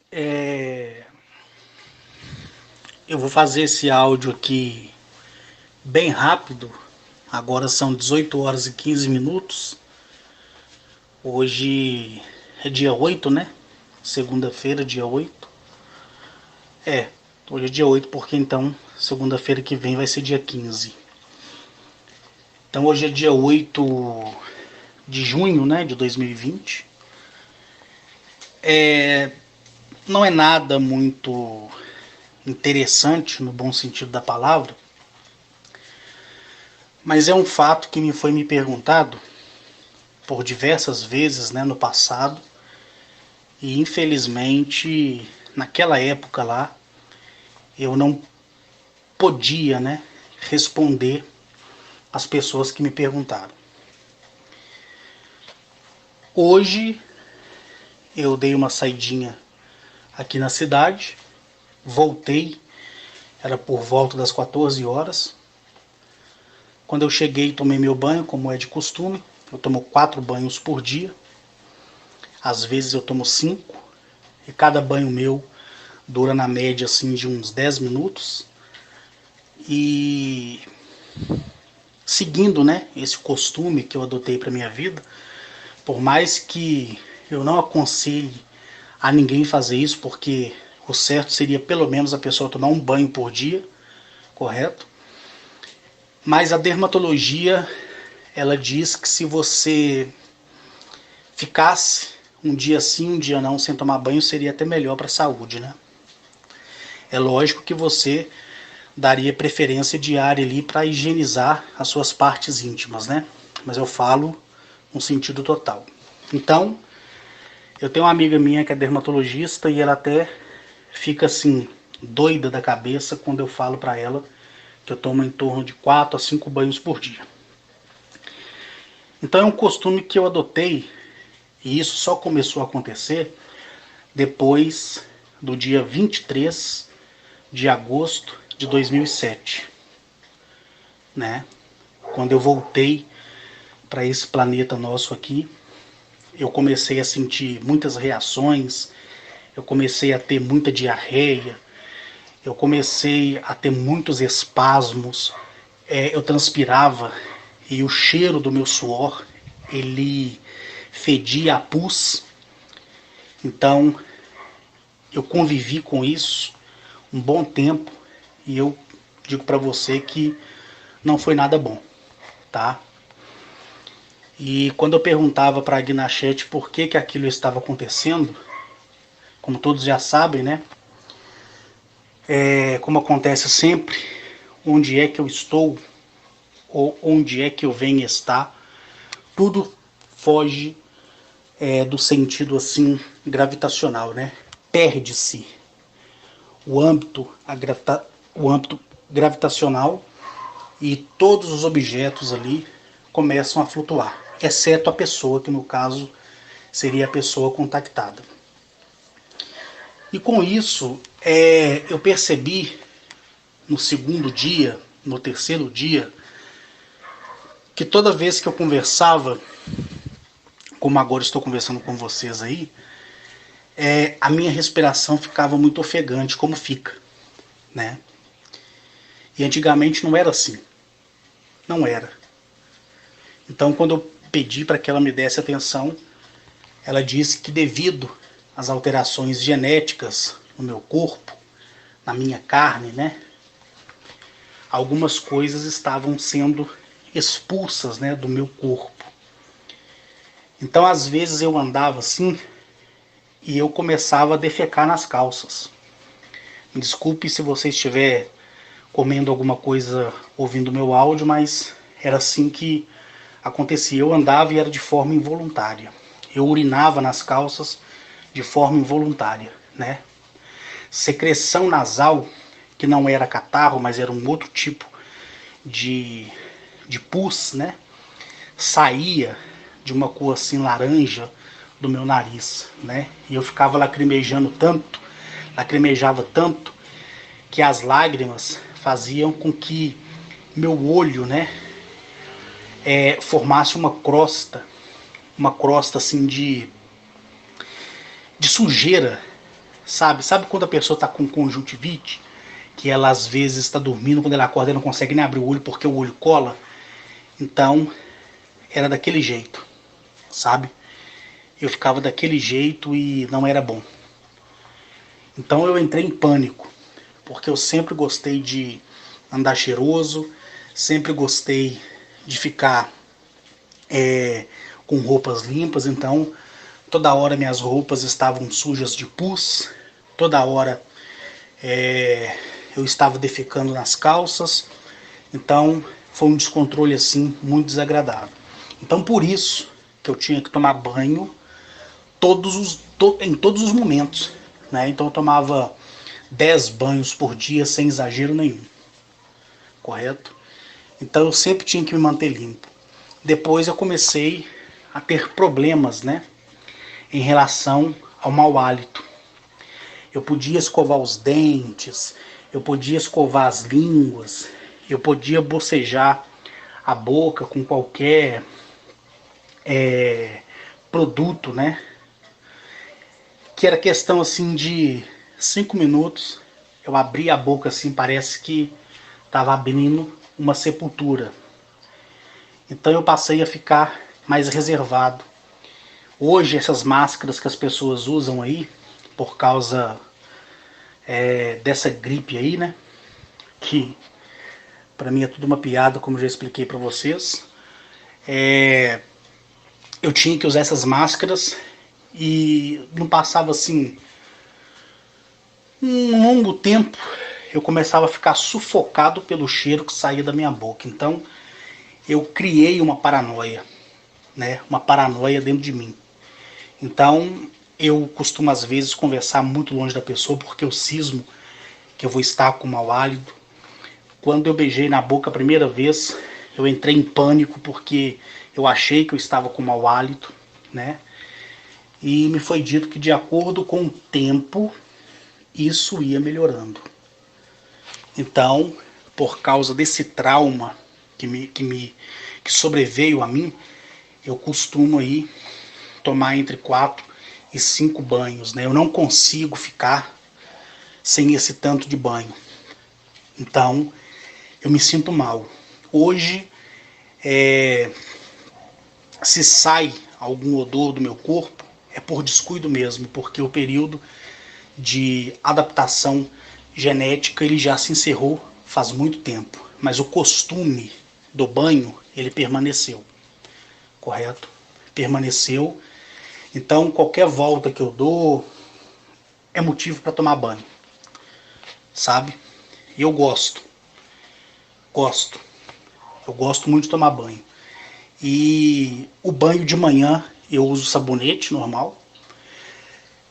É, eu vou fazer esse áudio aqui bem rápido. Agora são 18 horas e 15 minutos. Hoje é dia 8, né? Segunda-feira, dia 8. É, hoje é dia 8 porque então segunda-feira que vem vai ser dia 15. Então hoje é dia 8 de junho, né, de 2020. Não é nada muito interessante no bom sentido da palavra, mas é um fato que me foi me perguntado por diversas vezes, né, no passado, e infelizmente naquela época lá eu não podia, né, responder às pessoas que me perguntaram. Hoje eu dei uma saidinha aqui na cidade, voltei, era por volta das 14 horas. Quando eu cheguei, tomei meu banho, como é de costume. Eu tomo 4 banhos por dia. Às vezes eu tomo 5. E cada banho meu dura na média assim de uns 10 minutos. E seguindo, né, esse costume que eu adotei para minha vida, por mais que eu não aconselhe a ninguém fazer isso, porque o certo seria pelo menos a pessoa tomar um banho por dia, correto? Mas a dermatologia, ela diz que se você ficasse um dia sim, um dia não, sem tomar banho, seria até melhor para a saúde, né? É lógico que você daria preferência diária ali para higienizar as suas partes íntimas, né? Mas eu falo no sentido total. Então, eu tenho uma amiga minha que é dermatologista e ela até fica assim doida da cabeça quando eu falo para ela que eu tomo em torno de 4 a 5 banhos por dia. Então é um costume que eu adotei e isso só começou a acontecer depois do dia 23 de agosto de 2007, né? Quando eu voltei para esse planeta nosso aqui, eu comecei a sentir muitas reações, eu comecei a ter muita diarreia, eu comecei a ter muitos espasmos, eu transpirava e o cheiro do meu suor, ele fedia a pus. Então eu convivi com isso um bom tempo e eu digo para você que não foi nada bom, tá? E quando eu perguntava para a Gnachete por que aquilo estava acontecendo, como todos já sabem, né? Como acontece sempre, onde é que eu estou ou onde é que eu venho estar, tudo foge do sentido assim gravitacional, né? Perde-se o âmbito, o âmbito gravitacional e todos os objetos ali começam a flutuar, exceto a pessoa, que no caso seria a pessoa contactada. E com isso, eu percebi no segundo dia, no terceiro dia, que toda vez que eu conversava, como agora estou conversando com vocês aí, a minha respiração ficava muito ofegante, como fica, né? E antigamente não era assim, não era. Então, quando eu pedi para que ela me desse atenção, ela disse que devido às alterações genéticas no meu corpo, na minha carne, né, algumas coisas estavam sendo expulsas, né, do meu corpo. Então, às vezes eu andava assim e eu começava a defecar nas calças. Me desculpe se você estiver comendo alguma coisa ouvindo meu áudio, mas era assim que acontecia. Eu andava e era de forma involuntária. Eu urinava nas calças de forma involuntária, né? Secreção nasal, que não era catarro, mas era um outro tipo de pus, né? Saía de uma cor assim laranja do meu nariz, né? E eu ficava lacrimejando tanto, lacrimejava tanto, que as lágrimas faziam com que meu olho, né, formasse uma crosta assim de sujeira, Sabe quando a pessoa está com conjuntivite? Que ela às vezes está dormindo, quando ela acorda ela não consegue nem abrir o olho porque o olho cola? Então, era daquele jeito, sabe? Eu ficava daquele jeito e não era bom. Então eu entrei em pânico, porque eu sempre gostei de andar cheiroso, sempre gostei de ficar com roupas limpas, então toda hora minhas roupas estavam sujas de pus, toda hora eu estava defecando nas calças, então foi um descontrole assim muito desagradável. Então por isso que eu tinha que tomar banho em todos os momentos, né? Então eu tomava 10 banhos por dia sem exagero nenhum, correto? Então eu sempre tinha que me manter limpo. Depois eu comecei a ter problemas, né, em relação ao mau hálito. Eu podia escovar os dentes, eu podia escovar as línguas, eu podia bocejar a boca com qualquer produto, né? Que era questão assim de 5 minutos, eu abria a boca assim, parece que estava abrindo uma sepultura. Então eu passei a ficar mais reservado. Hoje essas máscaras que as pessoas usam aí, por causa dessa gripe aí, né? Que pra mim é tudo uma piada, como eu já expliquei pra vocês. Eu tinha que usar essas máscaras e não passava assim um longo tempo, eu começava a ficar sufocado pelo cheiro que saía da minha boca. Então eu criei uma paranoia, né? Uma paranoia dentro de mim. Então eu costumo às vezes conversar muito longe da pessoa porque eu cismo que eu vou estar com mau hálito. Quando eu beijei na boca a primeira vez, eu entrei em pânico porque eu achei que eu estava com mau hálito, né? E me foi dito que de acordo com o tempo isso ia melhorando. Então, por causa desse trauma que sobreveio a mim, eu costumo aí tomar entre 4 e 5 banhos, né? Eu não consigo ficar sem esse tanto de banho. Então, eu me sinto mal. Hoje, se sai algum odor do meu corpo, é por descuido mesmo, porque o período de adaptação genética ele já se encerrou faz muito tempo, mas o costume do banho ele permaneceu, correto? Permaneceu. Então qualquer volta que eu dou é motivo para tomar banho, sabe? E eu gosto, eu gosto muito de tomar banho. E o banho de manhã eu uso sabonete normal.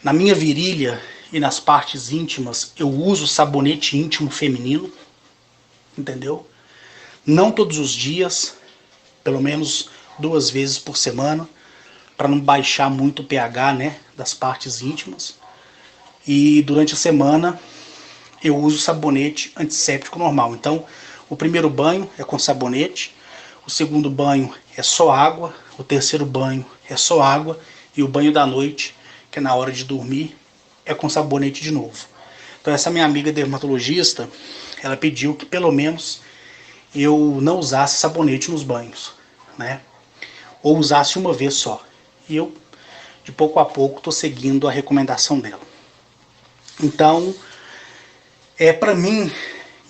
Na minha virilha e nas partes íntimas eu uso sabonete íntimo feminino, entendeu? Não todos os dias, pelo menos 2 vezes por semana, para não baixar muito o pH, né, das partes íntimas. E durante a semana eu uso sabonete antisséptico normal. Então o primeiro banho é com sabonete, o segundo banho é só água, o terceiro banho é só água e o banho da noite, que é na hora de dormir, é com sabonete de novo. Então essa minha amiga dermatologista, ela pediu que pelo menos eu não usasse sabonete nos banhos, né? Ou usasse uma vez só. E eu, de pouco a pouco, estou seguindo a recomendação dela. Então, para mim,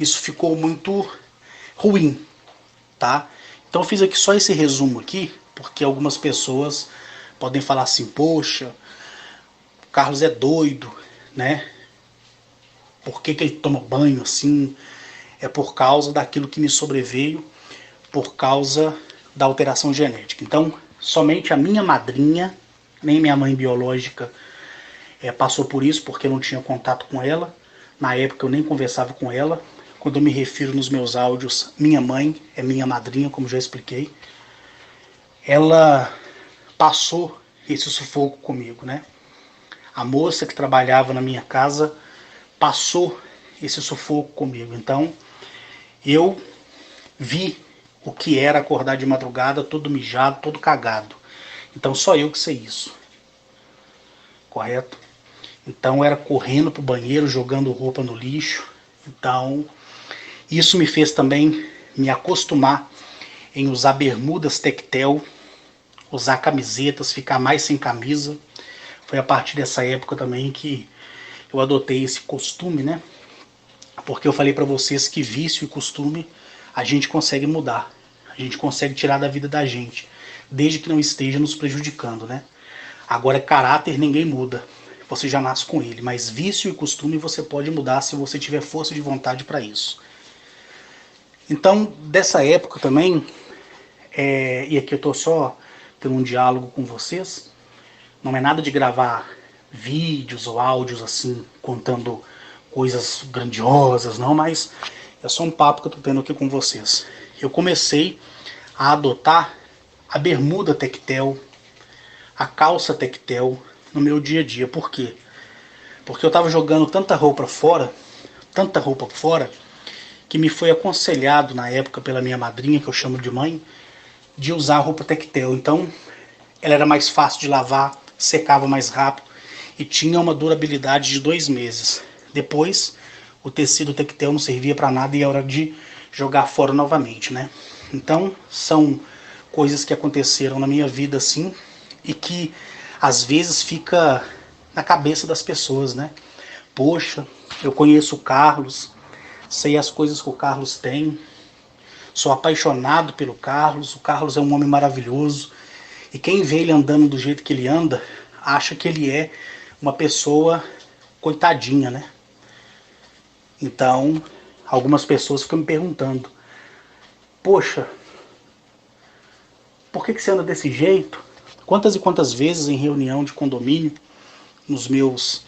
isso ficou muito ruim, tá? Então eu fiz aqui só esse resumo aqui, porque algumas pessoas podem falar assim, poxa, o Carlos é doido, né? Por que ele toma banho assim? É por causa daquilo que me sobreveio, por causa da alteração genética. Então, somente a minha madrinha, nem minha mãe biológica passou por isso, porque eu não tinha contato com ela. Na época eu nem conversava com ela. Quando eu me refiro nos meus áudios, minha mãe é minha madrinha, como já expliquei. Ela passou esse sufoco comigo, né? A moça que trabalhava na minha casa passou esse sufoco comigo. Então, eu vi o que era acordar de madrugada todo mijado, todo cagado. Então só eu que sei isso. Correto? Então era correndo pro banheiro, jogando roupa no lixo. Então isso me fez também me acostumar em usar bermudas tectel, usar camisetas, ficar mais sem camisa. Foi a partir dessa época também que eu adotei esse costume, né? Porque eu falei para vocês que vício e costume a gente consegue mudar, a gente consegue tirar da vida da gente, desde que não esteja nos prejudicando, né? Agora, caráter ninguém muda, você já nasce com ele, mas vício e costume você pode mudar se você tiver força de vontade para isso. Então, dessa época também, e aqui eu estou só tendo um diálogo com vocês, não é nada de gravar vídeos ou áudios assim, contando coisas grandiosas, não, mas é só um papo que eu estou tendo aqui com vocês. Eu comecei a adotar a bermuda tectel, a calça tectel no meu dia a dia. Por quê? Porque eu estava jogando tanta roupa fora, que me foi aconselhado na época pela minha madrinha, que eu chamo de mãe, de usar roupa tectel. Então, ela era mais fácil de lavar, secava mais rápido e tinha uma durabilidade de 2 meses. Depois, o tecido tectel não servia para nada e é hora de jogar fora novamente, né? Então, são coisas que aconteceram na minha vida assim e que às vezes fica na cabeça das pessoas, né? Poxa, eu conheço o Carlos, sei as coisas que o Carlos tem, sou apaixonado pelo Carlos, o Carlos é um homem maravilhoso, e quem vê ele andando do jeito que ele anda, acha que ele é uma pessoa coitadinha, né? Então, algumas pessoas ficam me perguntando, poxa, por que você anda desse jeito? Quantas e quantas vezes em reunião de condomínio, nos meus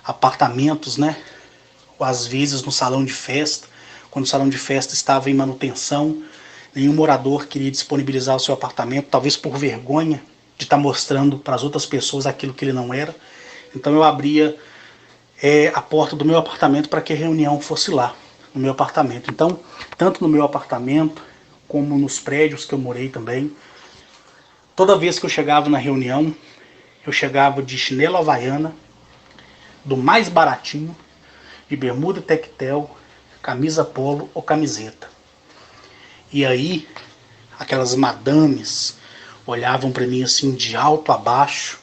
apartamentos, né? Ou às vezes no salão de festa, quando o salão de festa estava em manutenção, nenhum morador queria disponibilizar o seu apartamento, talvez por vergonha de estar mostrando para as outras pessoas aquilo que ele não era. Então eu abria a porta do meu apartamento para que a reunião fosse lá, no meu apartamento. Então, tanto no meu apartamento, como nos prédios que eu morei também, toda vez que eu chegava na reunião, eu chegava de chinelo havaiana, do mais baratinho, de bermuda tectel, camisa polo ou camiseta. E aí, aquelas madames olhavam para mim assim de alto a baixo.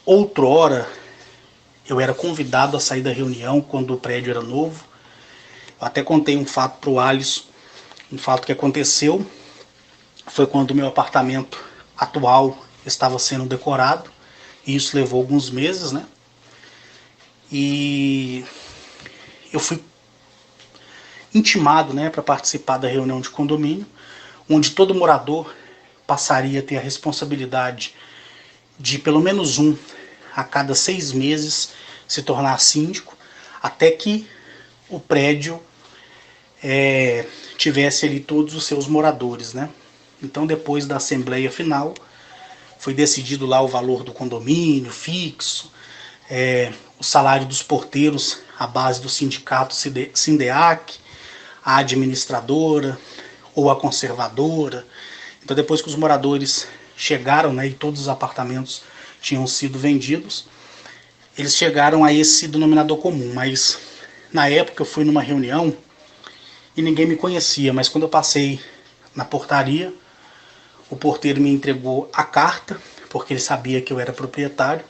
Outrora, eu era convidado a sair da reunião quando o prédio era novo. Eu até contei um fato para o Alisson, um fato que aconteceu. Foi quando o meu apartamento atual estava sendo decorado. E isso levou alguns meses, né? E eu fui intimado, né, para participar da reunião de condomínio, onde todo morador passaria a ter a responsabilidade de pelo menos um a cada 6 meses se tornar síndico, até que o prédio tivesse ali todos os seus moradores, né? Então, depois da assembleia final, foi decidido lá o valor do condomínio fixo, o salário dos porteiros, a base do sindicato Sindeac, a administradora ou a conservadora. Então, depois que os moradores chegaram, né, e todos os apartamentos tinham sido vendidos, eles chegaram a esse denominador comum. Mas na época eu fui numa reunião e ninguém me conhecia, mas quando eu passei na portaria, o porteiro me entregou a carta, porque ele sabia que eu era proprietário,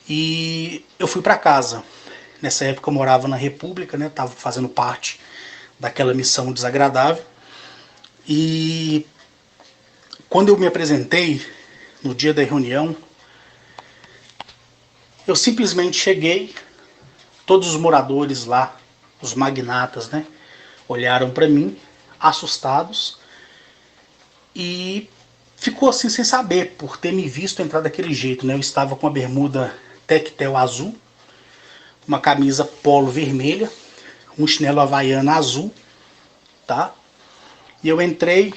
e eu fui para casa. Nessa época eu morava na República, né, estava fazendo parte daquela missão desagradável, e quando eu me apresentei no dia da reunião, eu simplesmente cheguei, todos os moradores lá, os magnatas, né, olharam para mim, assustados, e ficou assim sem saber, por ter me visto entrar daquele jeito, né? Eu estava com a bermuda tectel azul, uma camisa polo vermelha, um chinelo havaiana azul, tá? E eu entrei,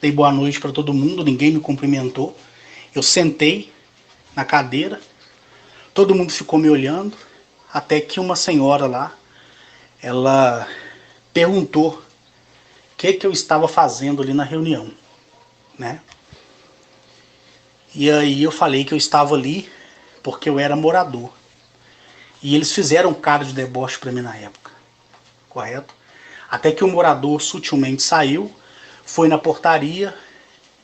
dei boa noite para todo mundo, ninguém me cumprimentou. Eu sentei na cadeira, todo mundo ficou me olhando, até que uma senhora lá, ela perguntou o que eu estava fazendo ali na reunião, né? E aí eu falei que eu estava ali porque eu era morador. E eles fizeram cara de deboche para mim na época, correto? Até que o morador sutilmente saiu, foi na portaria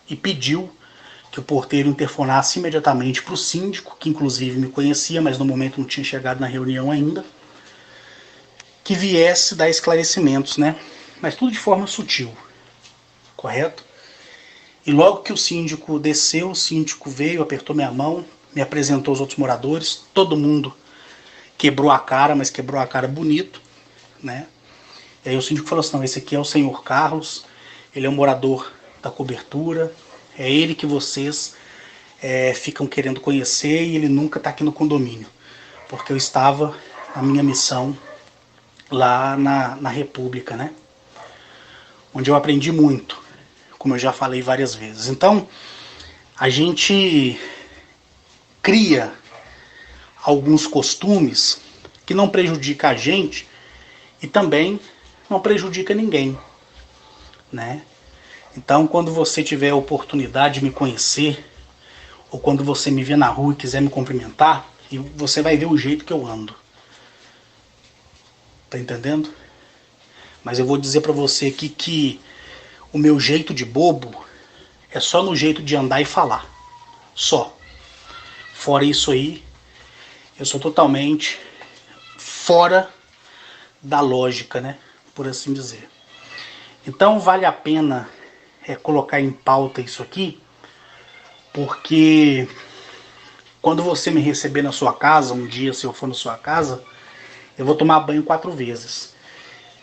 e pediu que o porteiro interfonasse imediatamente para o síndico, que inclusive me conhecia, mas no momento não tinha chegado na reunião ainda, que viesse dar esclarecimentos, né? Mas tudo de forma sutil, correto? E logo que o síndico desceu, o síndico veio, apertou minha mão, me apresentou aos outros moradores, todo mundo quebrou a cara, mas quebrou a cara bonito, né? E aí o síndico falou assim, não, esse aqui é o senhor Carlos, ele é um morador da cobertura, é ele que vocês ficam querendo conhecer e ele nunca está aqui no condomínio, porque eu estava na minha missão lá na República, né? Onde eu aprendi muito, como eu já falei várias vezes. Então, a gente cria alguns costumes que não prejudicam a gente e também não prejudica ninguém, né? Então, quando você tiver a oportunidade de me conhecer, ou quando você me ver na rua e quiser me cumprimentar, você vai ver o jeito que eu ando. Tá entendendo? Mas eu vou dizer pra você aqui que o meu jeito de bobo é só no jeito de andar e falar. Só. Fora isso aí, eu sou totalmente fora da lógica, né? Por assim dizer. Então vale a pena colocar em pauta isso aqui, porque quando você me receber na sua casa, um dia se eu for na sua casa, eu vou tomar banho 4 vezes.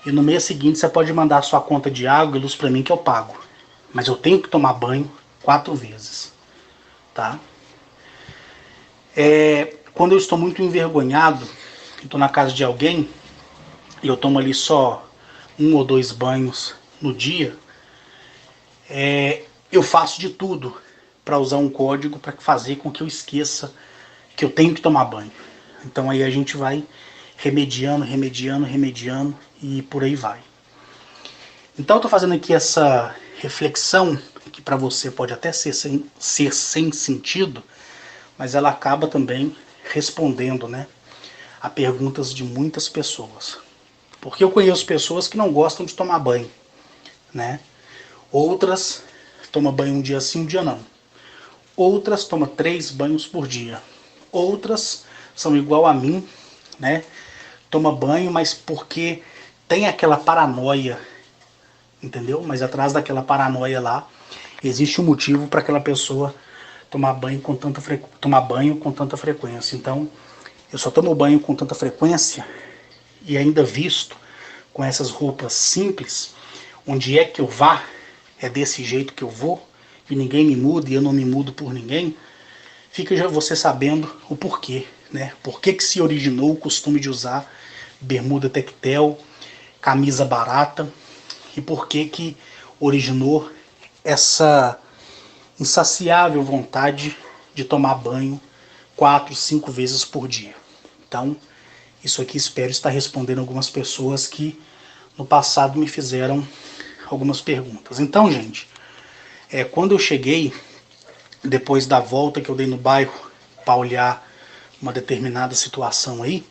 E no mês seguinte você pode mandar a sua conta de água e luz para mim que eu pago. Mas eu tenho que tomar banho 4 vezes. Tá? Quando eu estou muito envergonhado, estou na casa de alguém, e eu tomo ali só 1 ou 2 banhos no dia, eu faço de tudo para usar um código para fazer com que eu esqueça que eu tenho que tomar banho. Então aí a gente vai remediando e por aí vai. Então eu estou fazendo aqui essa reflexão que para você pode até ser sem sentido, mas ela acaba também respondendo, né, a perguntas de muitas pessoas. Porque eu conheço pessoas que não gostam de tomar banho, né? Outras tomam banho um dia sim, um dia não. Outras tomam 3 banhos por dia. Outras são igual a mim, né? Toma banho, mas porque tem aquela paranoia, entendeu? Mas atrás daquela paranoia lá, existe um motivo para aquela pessoa tomar banho com tanta frequência. Então, eu só tomo banho com tanta frequência e ainda visto com essas roupas simples, onde é que eu vá, é desse jeito que eu vou, e ninguém me muda e eu não me mudo por ninguém, fica já você sabendo o porquê, né? Por que se originou o costume de usar bermuda tectel, camisa barata, e por que originou essa insaciável vontade de tomar banho 4, 5 vezes por dia. Então, isso aqui espero estar respondendo algumas pessoas que no passado me fizeram algumas perguntas. Então, gente, quando eu cheguei, depois da volta que eu dei no bairro para olhar uma determinada situação aí,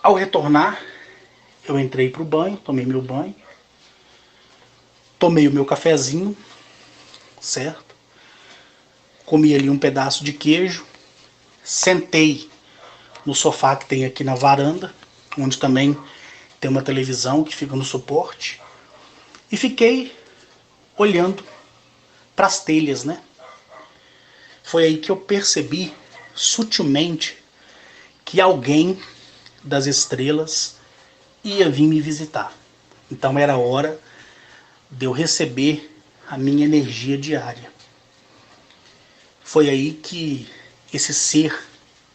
ao retornar, eu entrei para o banho, tomei meu banho, tomei o meu cafezinho, certo? Comi ali um pedaço de queijo, sentei no sofá que tem aqui na varanda, onde também tem uma televisão que fica no suporte, e fiquei olhando para as telhas, né? Foi aí que eu percebi sutilmente que alguém das estrelas ia vir me visitar. Então era hora de eu receber a minha energia diária. Foi aí que esse ser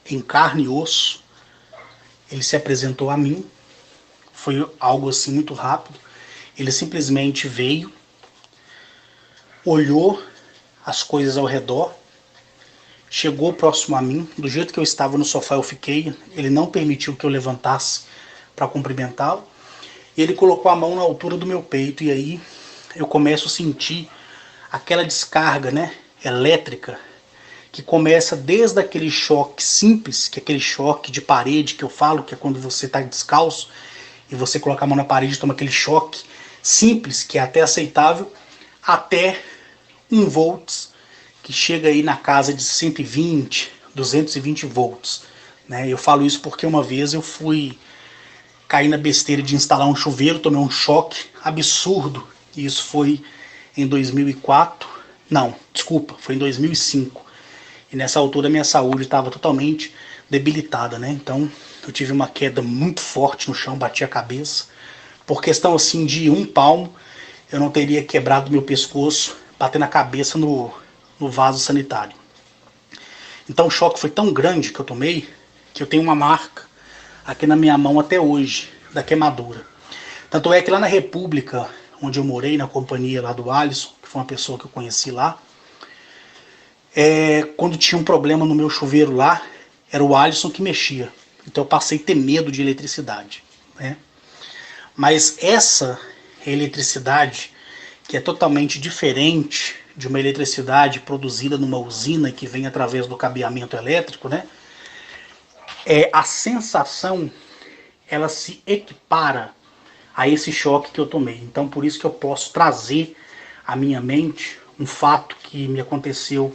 em carne e osso, ele se apresentou a mim. Foi algo assim muito rápido. Ele simplesmente veio, olhou as coisas ao redor, chegou próximo a mim, do jeito que eu estava no sofá eu fiquei, ele não permitiu que eu levantasse para cumprimentá-lo, e ele colocou a mão na altura do meu peito, e aí eu começo a sentir aquela descarga, né, elétrica que começa desde aquele choque simples, que é aquele choque de parede que eu falo, que é quando você está descalço e você coloca a mão na parede e toma aquele choque simples, que é até aceitável, até 1 volts, que chega aí na casa de 120, 220 volts. Né? Eu falo isso porque uma vez eu fui cair na besteira de instalar um chuveiro, tomei um choque absurdo, e isso foi em 2004, não, desculpa, foi em 2005. E nessa altura minha saúde estava totalmente debilitada, né? Então eu tive uma queda muito forte no chão, bati a cabeça. Por questão assim de 1 palmo, eu não teria quebrado meu pescoço, batendo a cabeça no vaso sanitário. Então o choque foi tão grande que eu tomei, que eu tenho uma marca aqui na minha mão até hoje, da queimadura. Tanto é que lá na República, onde eu morei, na companhia lá do Alisson, que foi uma pessoa que eu conheci lá, quando tinha um problema no meu chuveiro lá, era o Alisson que mexia. Então eu passei a ter medo de eletricidade. Né? Mas essa eletricidade, que é totalmente diferente de uma eletricidade produzida numa usina que vem através do cabeamento elétrico, né? A sensação, ela se equipara a esse choque que eu tomei. Então por isso que eu posso trazer à minha mente um fato que me aconteceu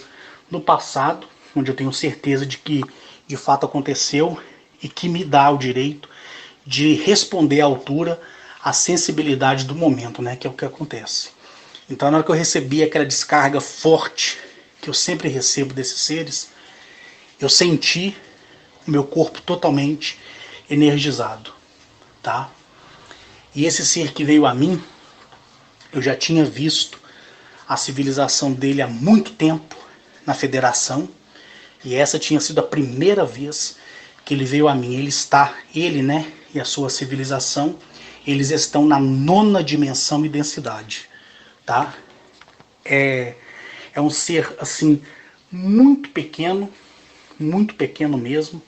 no passado, onde eu tenho certeza de que de fato aconteceu e que me dá o direito de responder à altura, à sensibilidade do momento, né, que é o que acontece. Então na hora que eu recebi aquela descarga forte que eu sempre recebo desses seres, eu senti o meu corpo totalmente energizado, tá? E esse ser que veio a mim, eu já tinha visto a civilização dele há muito tempo na Federação, e essa tinha sido a primeira vez que ele veio a mim. Ele, né, e a sua civilização, eles estão na 9ª dimensão e densidade, tá? É um ser, assim, muito pequeno mesmo,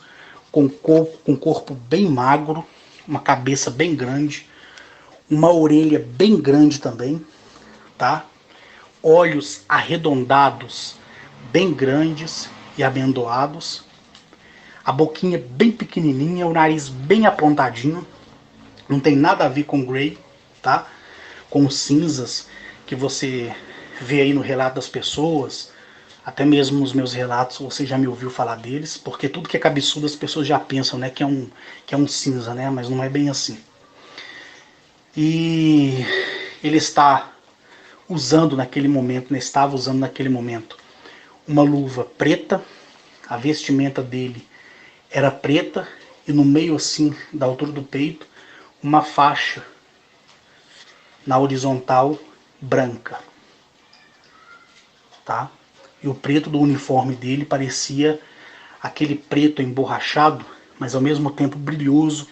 com corpo bem magro, uma cabeça bem grande, uma orelha bem grande também, tá? Olhos arredondados, bem grandes e amendoados, a boquinha bem pequenininha, o nariz bem apontadinho, não tem nada a ver com Grey, tá? Com os cinzas que você vê aí no relato das pessoas, até mesmo nos meus relatos você já me ouviu falar deles, porque tudo que é cabeçudo as pessoas já pensam, né, que é um cinza, né? Mas não é bem assim. E ele está usando naquele momento, né, estava usando naquele momento, uma luva preta, a vestimenta dele era preta, e no meio assim, da altura do peito, uma faixa na horizontal branca, tá? E o preto do uniforme dele parecia aquele preto emborrachado, mas ao mesmo tempo brilhoso,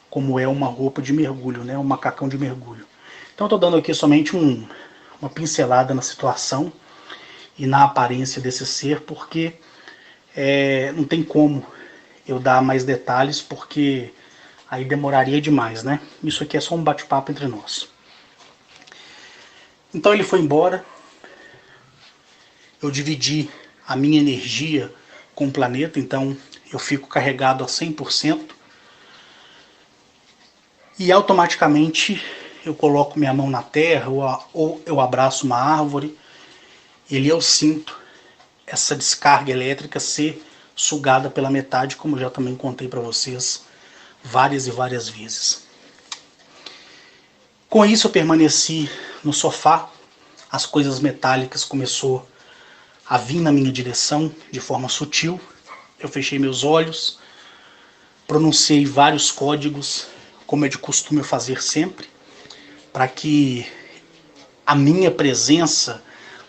como é uma roupa de mergulho, né? Um macacão de mergulho. Então estou dando aqui somente uma pincelada na situação e na aparência desse ser, porque não tem como eu dar mais detalhes, porque aí demoraria demais, né? Isso aqui é só um bate-papo entre nós. Então ele foi embora, eu dividi a minha energia com o planeta, então eu fico carregado a 100%, e automaticamente eu coloco minha mão na terra, ou eu abraço uma árvore, e eu sinto essa descarga elétrica ser sugada pela metade, como eu já também contei para vocês várias e várias vezes. Com isso eu permaneci no sofá, as coisas metálicas começou a vir na minha direção de forma sutil, eu fechei meus olhos, pronunciei vários códigos, como é de costume eu fazer sempre, para que a minha presença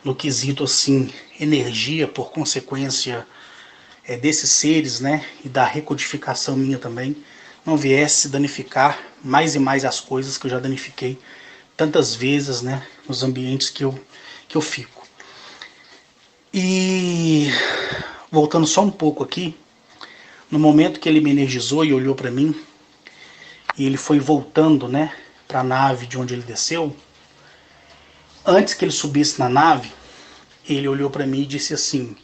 no quesito assim, energia, por consequência desses seres, né, e da recodificação minha também, não viesse danificar mais e mais as coisas que eu já danifiquei tantas vezes, né, nos ambientes que eu fico. E voltando só um pouco aqui, no momento que ele me energizou e olhou para mim, e ele foi voltando, né, para a nave de onde ele desceu, antes que ele subisse na nave, ele olhou para mim e disse assim: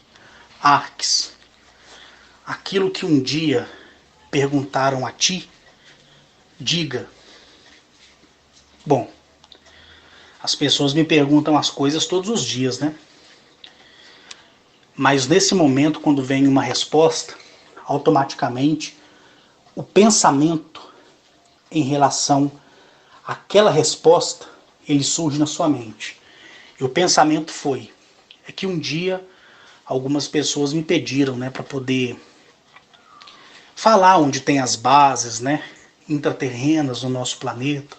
Arques, aquilo que um dia perguntaram a ti, diga. Bom, as pessoas me perguntam as coisas todos os dias, né? Mas nesse momento, quando vem uma resposta, automaticamente o pensamento em relação àquela resposta, ele surge na sua mente. E o pensamento é que um dia algumas pessoas me pediram, né, para poder falar onde tem as bases, né, intraterrenas no nosso planeta,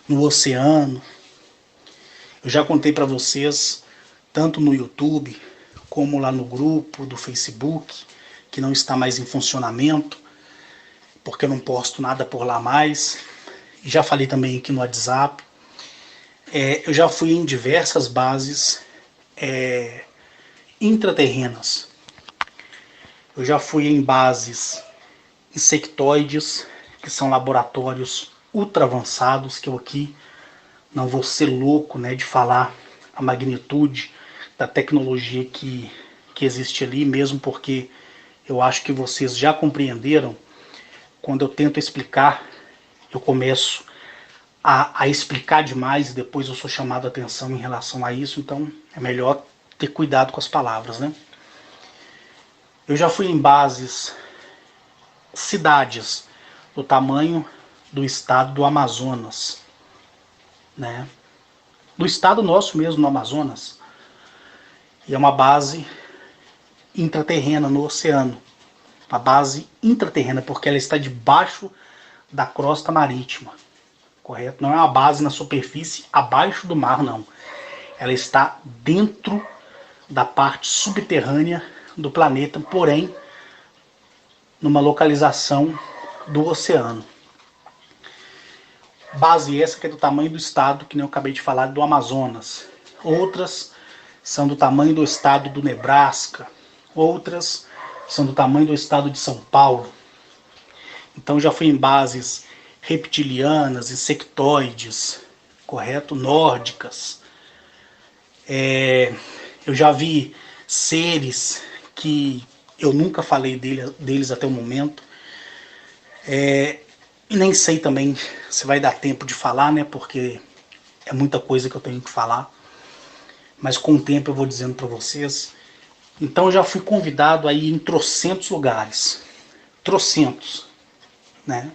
no oceano. Eu já contei para vocês, tanto no YouTube, como lá no grupo do Facebook, que não está mais em funcionamento, porque eu não posto nada por lá mais. Já falei também aqui no WhatsApp. Eu já fui em diversas bases intraterrenas. Eu já fui em bases insectoides, que são laboratórios ultra avançados, que eu aqui não vou ser louco, né, de falar a magnitude da tecnologia que existe ali, mesmo porque eu acho que vocês já compreenderam. Quando eu tento explicar, eu começo a explicar demais e depois eu sou chamado a atenção em relação a isso, então é melhor ter cuidado com as palavras, né? Eu já fui em bases, cidades do tamanho do estado do Amazonas, né? Do estado nosso mesmo, no Amazonas. E é uma base intraterrena no oceano. Uma base intraterrena, porque ela está debaixo da crosta marítima. Correto? Não é uma base na superfície, abaixo do mar, não. Ela está dentro da parte subterrânea do planeta, porém, numa localização do oceano. Base essa que é do tamanho do estado, que nem eu acabei de falar, do Amazonas. Outras são do tamanho do estado do Nebraska. Outras são do tamanho do estado de São Paulo. Então já fui em bases reptilianas, insectoides, correto? Nórdicas. Eu já vi seres que eu nunca falei deles até o momento. E nem sei também se vai dar tempo de falar, né? Porque é muita coisa que eu tenho que falar. Mas com o tempo eu vou dizendo para vocês. Então eu já fui convidado a ir em trocentos lugares. Trocentos, né?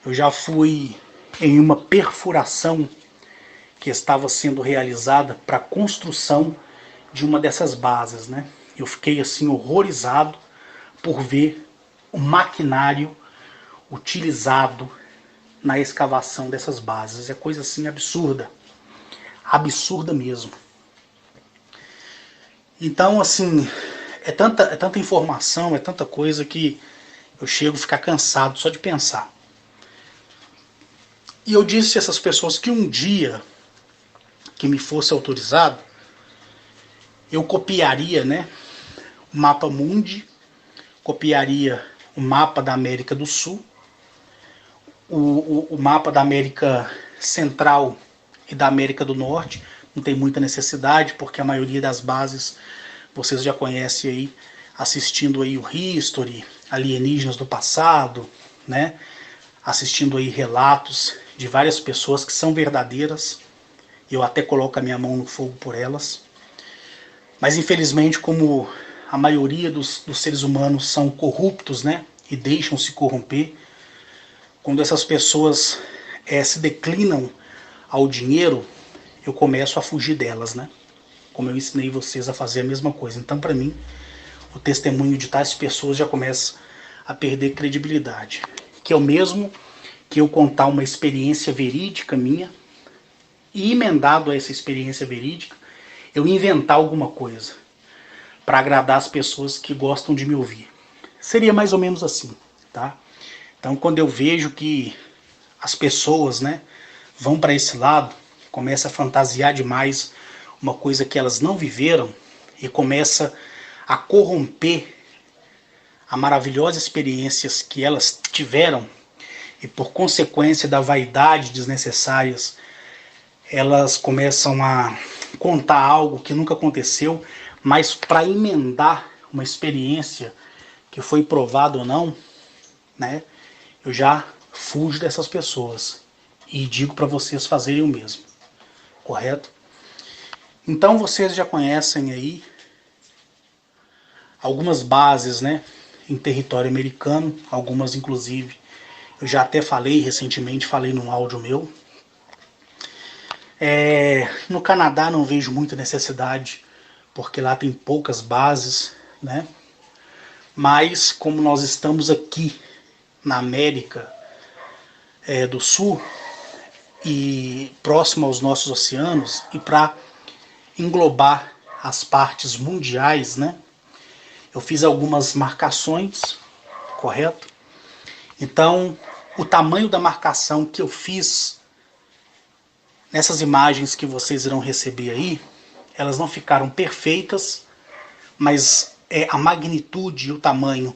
Eu já fui em uma perfuração que estava sendo realizada para a construção de uma dessas bases, né? Eu fiquei assim horrorizado por ver o maquinário utilizado na escavação dessas bases. É coisa assim absurda. Absurda mesmo. Então, assim, é tanta informação, é tanta coisa que eu chego a ficar cansado só de pensar. E eu disse a essas pessoas que um dia que me fosse autorizado, eu copiaria, né, o mapa mundi, copiaria o mapa da América do Sul, o mapa da América Central e da América do Norte. Não tem muita necessidade, porque a maioria das bases vocês já conhecem aí, assistindo aí o History, Alienígenas do Passado, né? Assistindo aí relatos de várias pessoas que são verdadeiras. Eu até coloco a minha mão no fogo por elas. Mas infelizmente, como a maioria dos seres humanos são corruptos, né? E deixam se corromper, quando essas pessoas se declinam ao dinheiro, eu começo a fugir delas, né? Como eu ensinei vocês a fazer a mesma coisa. Então, para mim, o testemunho de tais pessoas já começa a perder credibilidade. Que é o mesmo que eu contar uma experiência verídica minha e, emendado a essa experiência verídica, eu inventar alguma coisa para agradar as pessoas que gostam de me ouvir. Seria mais ou menos assim, tá? Então, quando eu vejo que as pessoas, né, vão para esse lado, começa a fantasiar demais uma coisa que elas não viveram e começa a corromper a maravilhosa experiências que elas tiveram, e por consequência da vaidade desnecessárias, elas começam a contar algo que nunca aconteceu, mas para emendar uma experiência que foi provada ou não, né? Eu já fujo dessas pessoas e digo para vocês fazerem o mesmo, correto? Então vocês já conhecem aí algumas bases, né, em território americano, algumas inclusive eu já até falei recentemente, falei num áudio meu. No Canadá não vejo muita necessidade, porque lá tem poucas bases, né? Mas como nós estamos aqui na América do Sul e próximo aos nossos oceanos, e para englobar as partes mundiais, né? Eu fiz algumas marcações, correto? Então, o tamanho da marcação que eu fiz nessas imagens que vocês irão receber aí, elas não ficaram perfeitas, mas a magnitude e o tamanho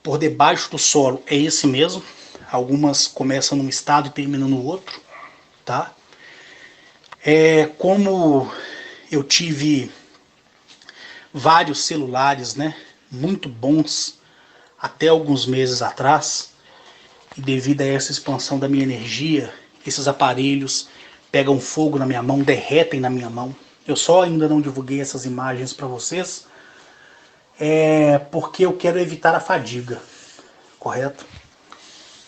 por debaixo do solo é esse mesmo. Algumas começam num estado e terminam no outro, tá? Como eu tive vários celulares, né, muito bons até alguns meses atrás, e devido a essa expansão da minha energia, esses aparelhos pegam fogo na minha mão, derretem na minha mão. Eu só ainda não divulguei essas imagens para vocês, porque eu quero evitar a fadiga, correto?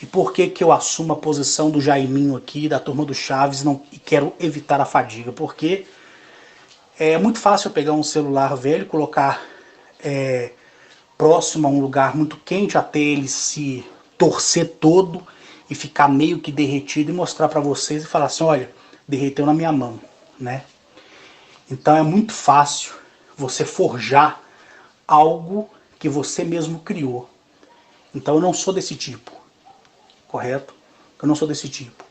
E por que que eu assumo a posição do Jaiminho aqui, da turma do Chaves, e quero evitar a fadiga? Porque é muito fácil eu pegar um celular velho, colocar próximo a um lugar muito quente, até ele se torcer todo e ficar meio que derretido, e mostrar para vocês e falar assim, olha, derreteu na minha mão, né? Então é muito fácil você forjar algo que você mesmo criou. Então eu não sou desse tipo, correto? Eu não sou desse tipo.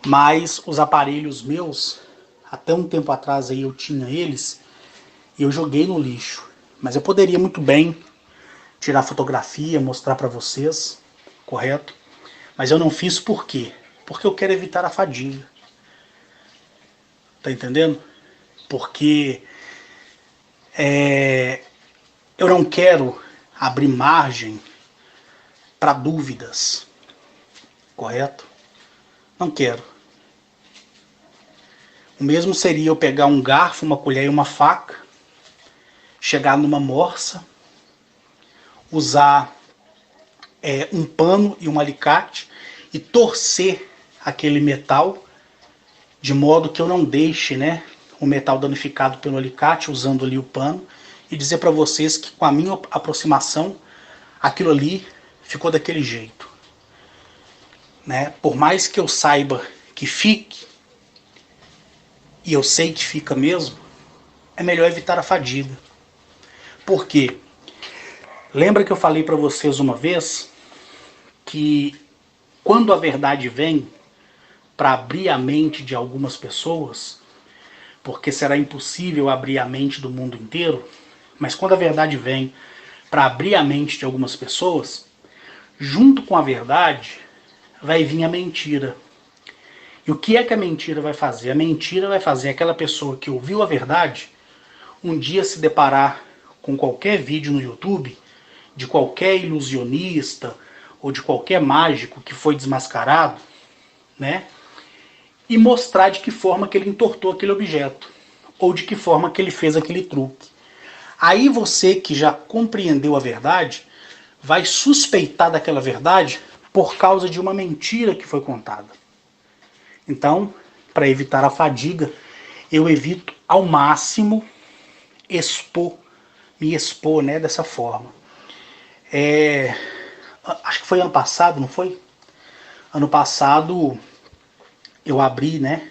Mas os aparelhos meus, até um tempo atrás aí eu tinha eles, e eu joguei no lixo. Mas eu poderia muito bem tirar fotografia, mostrar para vocês, correto? Mas eu não fiz por quê? Porque eu quero evitar a fadiga. Tá entendendo? Porque eu não quero abrir margem para dúvidas, correto? Não quero. O mesmo seria eu pegar um garfo, uma colher e uma faca, chegar numa morsa, usar um pano e um alicate e torcer aquele metal de modo que eu não deixe, né, o metal danificado pelo alicate, usando ali o pano, e dizer para vocês que com a minha aproximação aquilo ali ficou daquele jeito, né? Por mais que eu saiba que fique, e eu sei que fica mesmo, é melhor evitar a fadiga. Por quê? Lembra que eu falei para vocês uma vez que quando a verdade vem para abrir a mente de algumas pessoas, porque será impossível abrir a mente do mundo inteiro, mas quando a verdade vem para abrir a mente de algumas pessoas, junto com a verdade vai vir a mentira. E o que é que a mentira vai fazer? A mentira vai fazer aquela pessoa que ouviu a verdade um dia se deparar com qualquer vídeo no YouTube de qualquer ilusionista ou de qualquer mágico que foi desmascarado, né? E mostrar de que forma que ele entortou aquele objeto, ou de que forma que ele fez aquele truque. Aí você que já compreendeu a verdade, vai suspeitar daquela verdade por causa de uma mentira que foi contada. Então, para evitar a fadiga, eu evito ao máximo me expor, né, dessa forma. Acho que foi ano passado, não foi? Ano passado eu abri, né,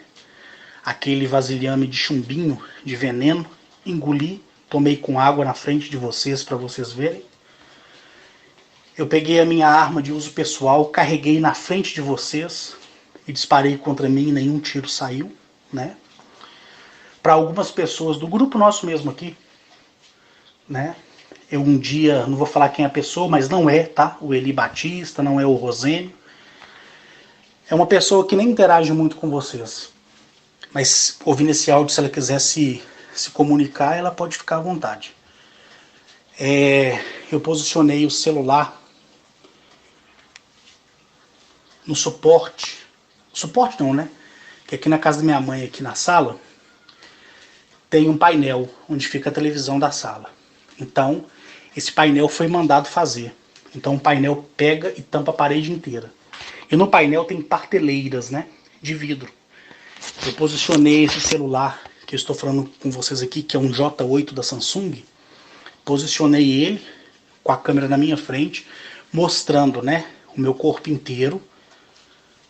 aquele vasilhame de chumbinho, de veneno, engoli, tomei com água na frente de vocês para vocês verem. Eu peguei a minha arma de uso pessoal, carreguei na frente de vocês e disparei contra mim e nenhum tiro saiu, né? Para algumas pessoas do grupo nosso mesmo aqui, né? Eu um dia, não vou falar quem é a pessoa, mas não é, tá? O Eli Batista, não é o Rosênio. É uma pessoa que nem interage muito com vocês. Mas ouvindo esse áudio, se ela quiser se comunicar, ela pode ficar à vontade. Eu posicionei o celular no suporte. Suporte não, né? Que aqui na casa da minha mãe, aqui na sala, tem um painel onde fica a televisão da sala. Então, esse painel foi mandado fazer. Então o painel pega e tampa a parede inteira. E no painel tem parteleiras, né, de vidro. Eu posicionei esse celular que eu estou falando com vocês aqui, que é um J8 da Samsung. Posicionei ele com a câmera na minha frente, mostrando, né, o meu corpo inteiro,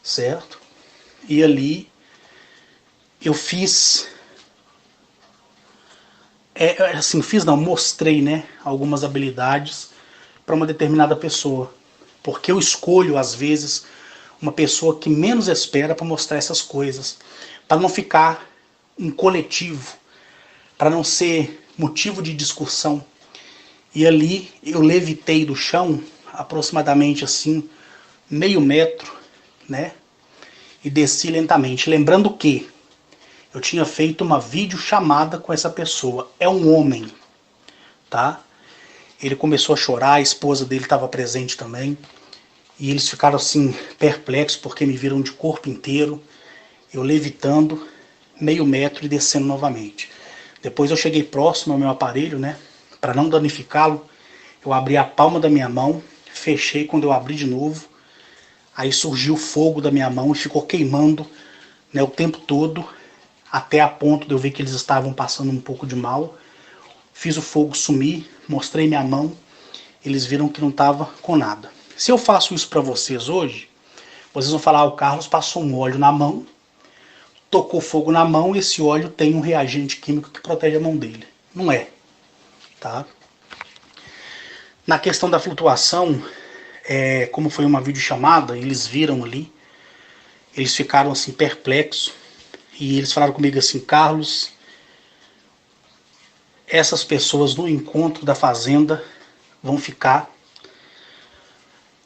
certo? E ali eu fiz... mostrei, né, algumas habilidades para uma determinada pessoa. Porque eu escolho, às vezes, uma pessoa que menos espera para mostrar essas coisas. Para não ficar um coletivo, para não ser motivo de discussão. E ali eu levitei do chão, aproximadamente assim, meio metro, né? E desci lentamente. Lembrando que eu tinha feito uma videochamada com essa pessoa. É um homem, tá? Ele começou a chorar, a esposa dele estava presente também. E eles ficaram assim, perplexos, porque me viram de corpo inteiro. Eu levitando, meio metro e descendo novamente. Depois eu cheguei próximo ao meu aparelho, né? Para não danificá-lo, eu abri a palma da minha mão, fechei. Quando eu abri de novo, aí surgiu o fogo da minha mão e ficou queimando, né, o tempo todo, até a ponto de eu ver que eles estavam passando um pouco de mal. Fiz o fogo sumir, mostrei minha mão, eles viram que não estava com nada. Se eu faço isso para vocês hoje, vocês vão falar: o Carlos passou um óleo na mão, tocou fogo na mão e esse óleo tem um reagente químico que protege a mão dele. Não é, tá? Na questão da flutuação, como foi uma videochamada, eles viram ali, eles ficaram assim perplexos e eles falaram comigo assim: Carlos, essas pessoas no encontro da fazenda vão ficar...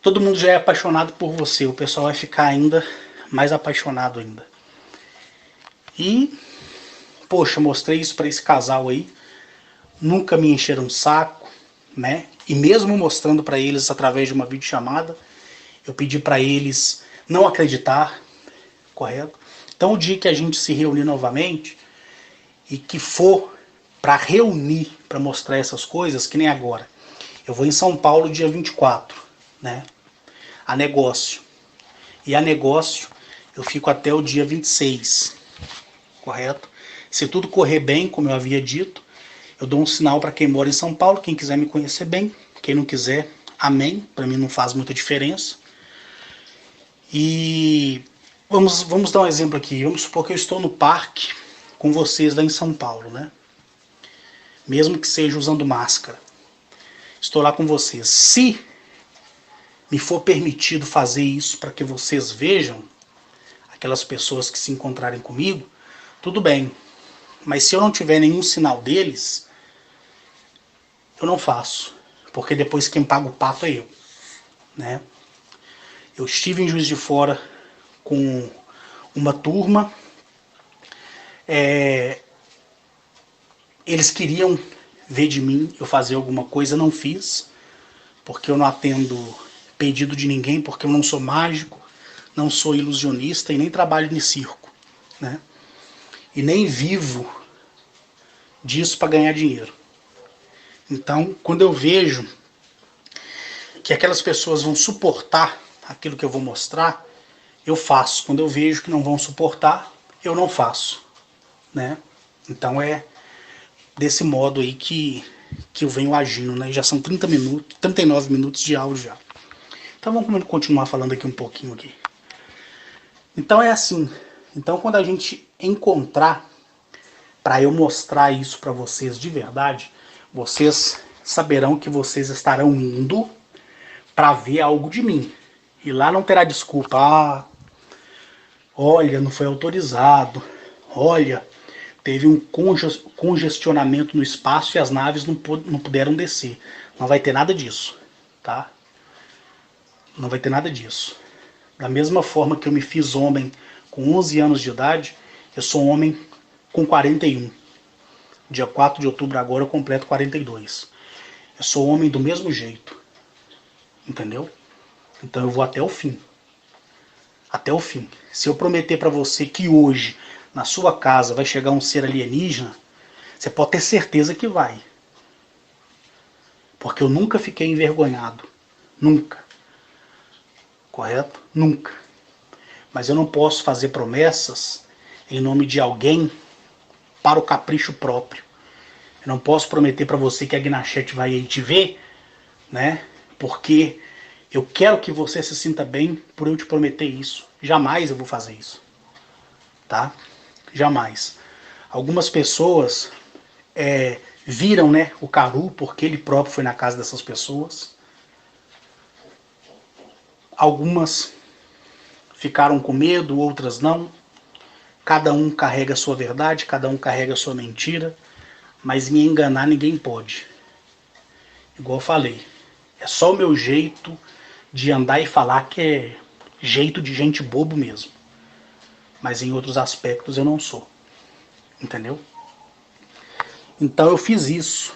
Todo mundo já é apaixonado por você, o pessoal vai ficar ainda mais apaixonado ainda. E, poxa, mostrei isso para esse casal aí, nunca me encheram um saco, né? E mesmo mostrando para eles através de uma videochamada, eu pedi para eles não acreditar, correto? Então o dia que a gente se reunir novamente, e que for para reunir, para mostrar essas coisas, que nem agora. Eu vou em São Paulo dia 24, né? A negócio. E a negócio eu fico até o dia 26, correto? Se tudo correr bem, como eu havia dito, eu dou um sinal para quem mora em São Paulo, quem quiser me conhecer bem, quem não quiser, amém, para mim não faz muita diferença. E vamos dar um exemplo aqui. Vamos supor que eu estou no parque com vocês lá em São Paulo, né? Mesmo que seja usando máscara. Estou lá com vocês. Se me for permitido fazer isso para que vocês vejam aquelas pessoas que se encontrarem comigo, tudo bem. Mas se eu não tiver nenhum sinal deles, eu não faço. Porque depois quem paga o pato é eu, né? Eu estive em Juiz de Fora com uma turma. Eles queriam ver de mim eu fazer alguma coisa, não fiz, porque eu não atendo pedido de ninguém, porque eu não sou mágico, não sou ilusionista e nem trabalho em circo, né? E nem vivo disso para ganhar dinheiro. Então, quando eu vejo que aquelas pessoas vão suportar aquilo que eu vou mostrar, eu faço. Quando eu vejo que não vão suportar, eu não faço, né? Então é desse modo aí que eu venho agindo, né? Já são 39 minutos de áudio já. Então vamos continuar falando aqui um pouquinho aqui. Então é assim. Então quando a gente encontrar, para eu mostrar isso para vocês de verdade, vocês saberão que vocês estarão indo para ver algo de mim. E lá não terá desculpa. Ah, olha, não foi autorizado. Olha, teve um congestionamento no espaço e as naves não puderam descer. Não vai ter nada disso, tá? Não vai ter nada disso. Da mesma forma que eu me fiz homem com 11 anos de idade, eu sou homem com 41. Dia 4 de outubro agora eu completo 42. Eu sou homem do mesmo jeito. Entendeu? Então eu vou até o fim. Até o fim. Se eu prometer para você que hoje, na sua casa, vai chegar um ser alienígena, você pode ter certeza que vai. Porque eu nunca fiquei envergonhado. Nunca. Correto? Nunca. Mas eu não posso fazer promessas em nome de alguém para o capricho próprio. Eu não posso prometer para você que a Gnachete vai aí te ver, né? Porque eu quero que você se sinta bem por eu te prometer isso. Jamais eu vou fazer isso. Tá? Jamais. Algumas pessoas viram, né, o Caru porque ele próprio foi na casa dessas pessoas. Algumas ficaram com medo, outras não. Cada um carrega a sua verdade, cada um carrega a sua mentira, mas me enganar ninguém pode. Igual eu falei, é só o meu jeito de andar e falar que é jeito de gente bobo mesmo. Mas em outros aspectos eu não sou. Entendeu? Então eu fiz isso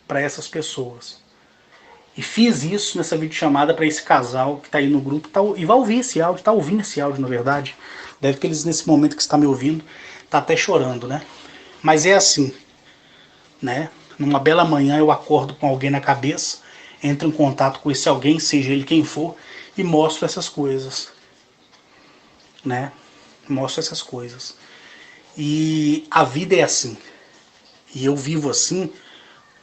para essas pessoas. E fiz isso nessa videochamada para esse casal que está aí no grupo e vai ouvir esse áudio, está ouvindo esse áudio na verdade. Deve que eles nesse momento que está me ouvindo, tá até chorando, né? Mas é assim, né? Numa bela manhã eu acordo com alguém na cabeça, entro em contato com esse alguém, seja ele quem for, e mostro essas coisas, né? Mostro essas coisas. E a vida é assim. E eu vivo assim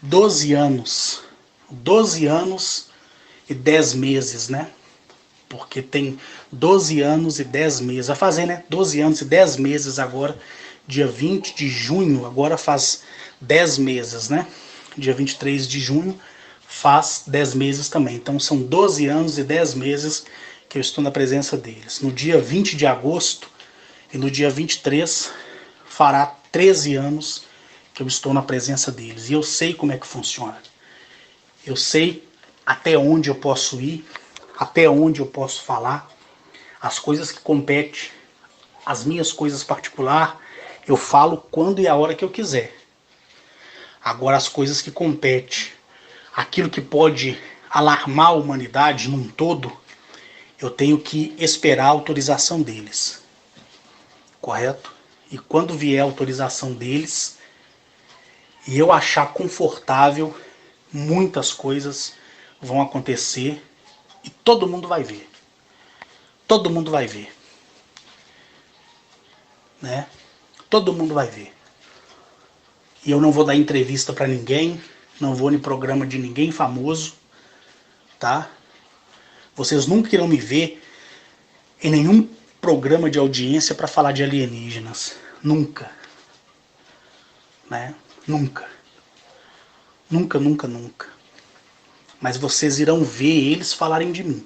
12 anos. 12 anos e 10 meses, né? Porque tem 12 anos e 10 meses. Vai fazer, né? 12 anos e 10 meses agora. Dia 20 de junho, agora faz 10 meses, né? Dia 23 de junho faz 10 meses também. Então são 12 anos e 10 meses que eu estou na presença deles. No dia 20 de agosto e no dia 23 fará 13 anos que eu estou na presença deles. E eu sei como é que funciona. Eu sei até onde eu posso ir, até onde eu posso falar. As coisas que competem, as minhas coisas particulares, eu falo quando e a hora que eu quiser. Agora as coisas que competem, aquilo que pode alarmar a humanidade num todo, eu tenho que esperar a autorização deles. Correto? E quando vier a autorização deles, e eu achar confortável, muitas coisas vão acontecer e todo mundo vai ver. Todo mundo vai ver. Né? Todo mundo vai ver. E eu não vou dar entrevista para ninguém, não vou em programa de ninguém famoso, tá? Vocês nunca irão me ver em nenhum programa de audiência para falar de alienígenas. Nunca. Né? Nunca. Nunca, nunca, nunca. Mas vocês irão ver eles falarem de mim.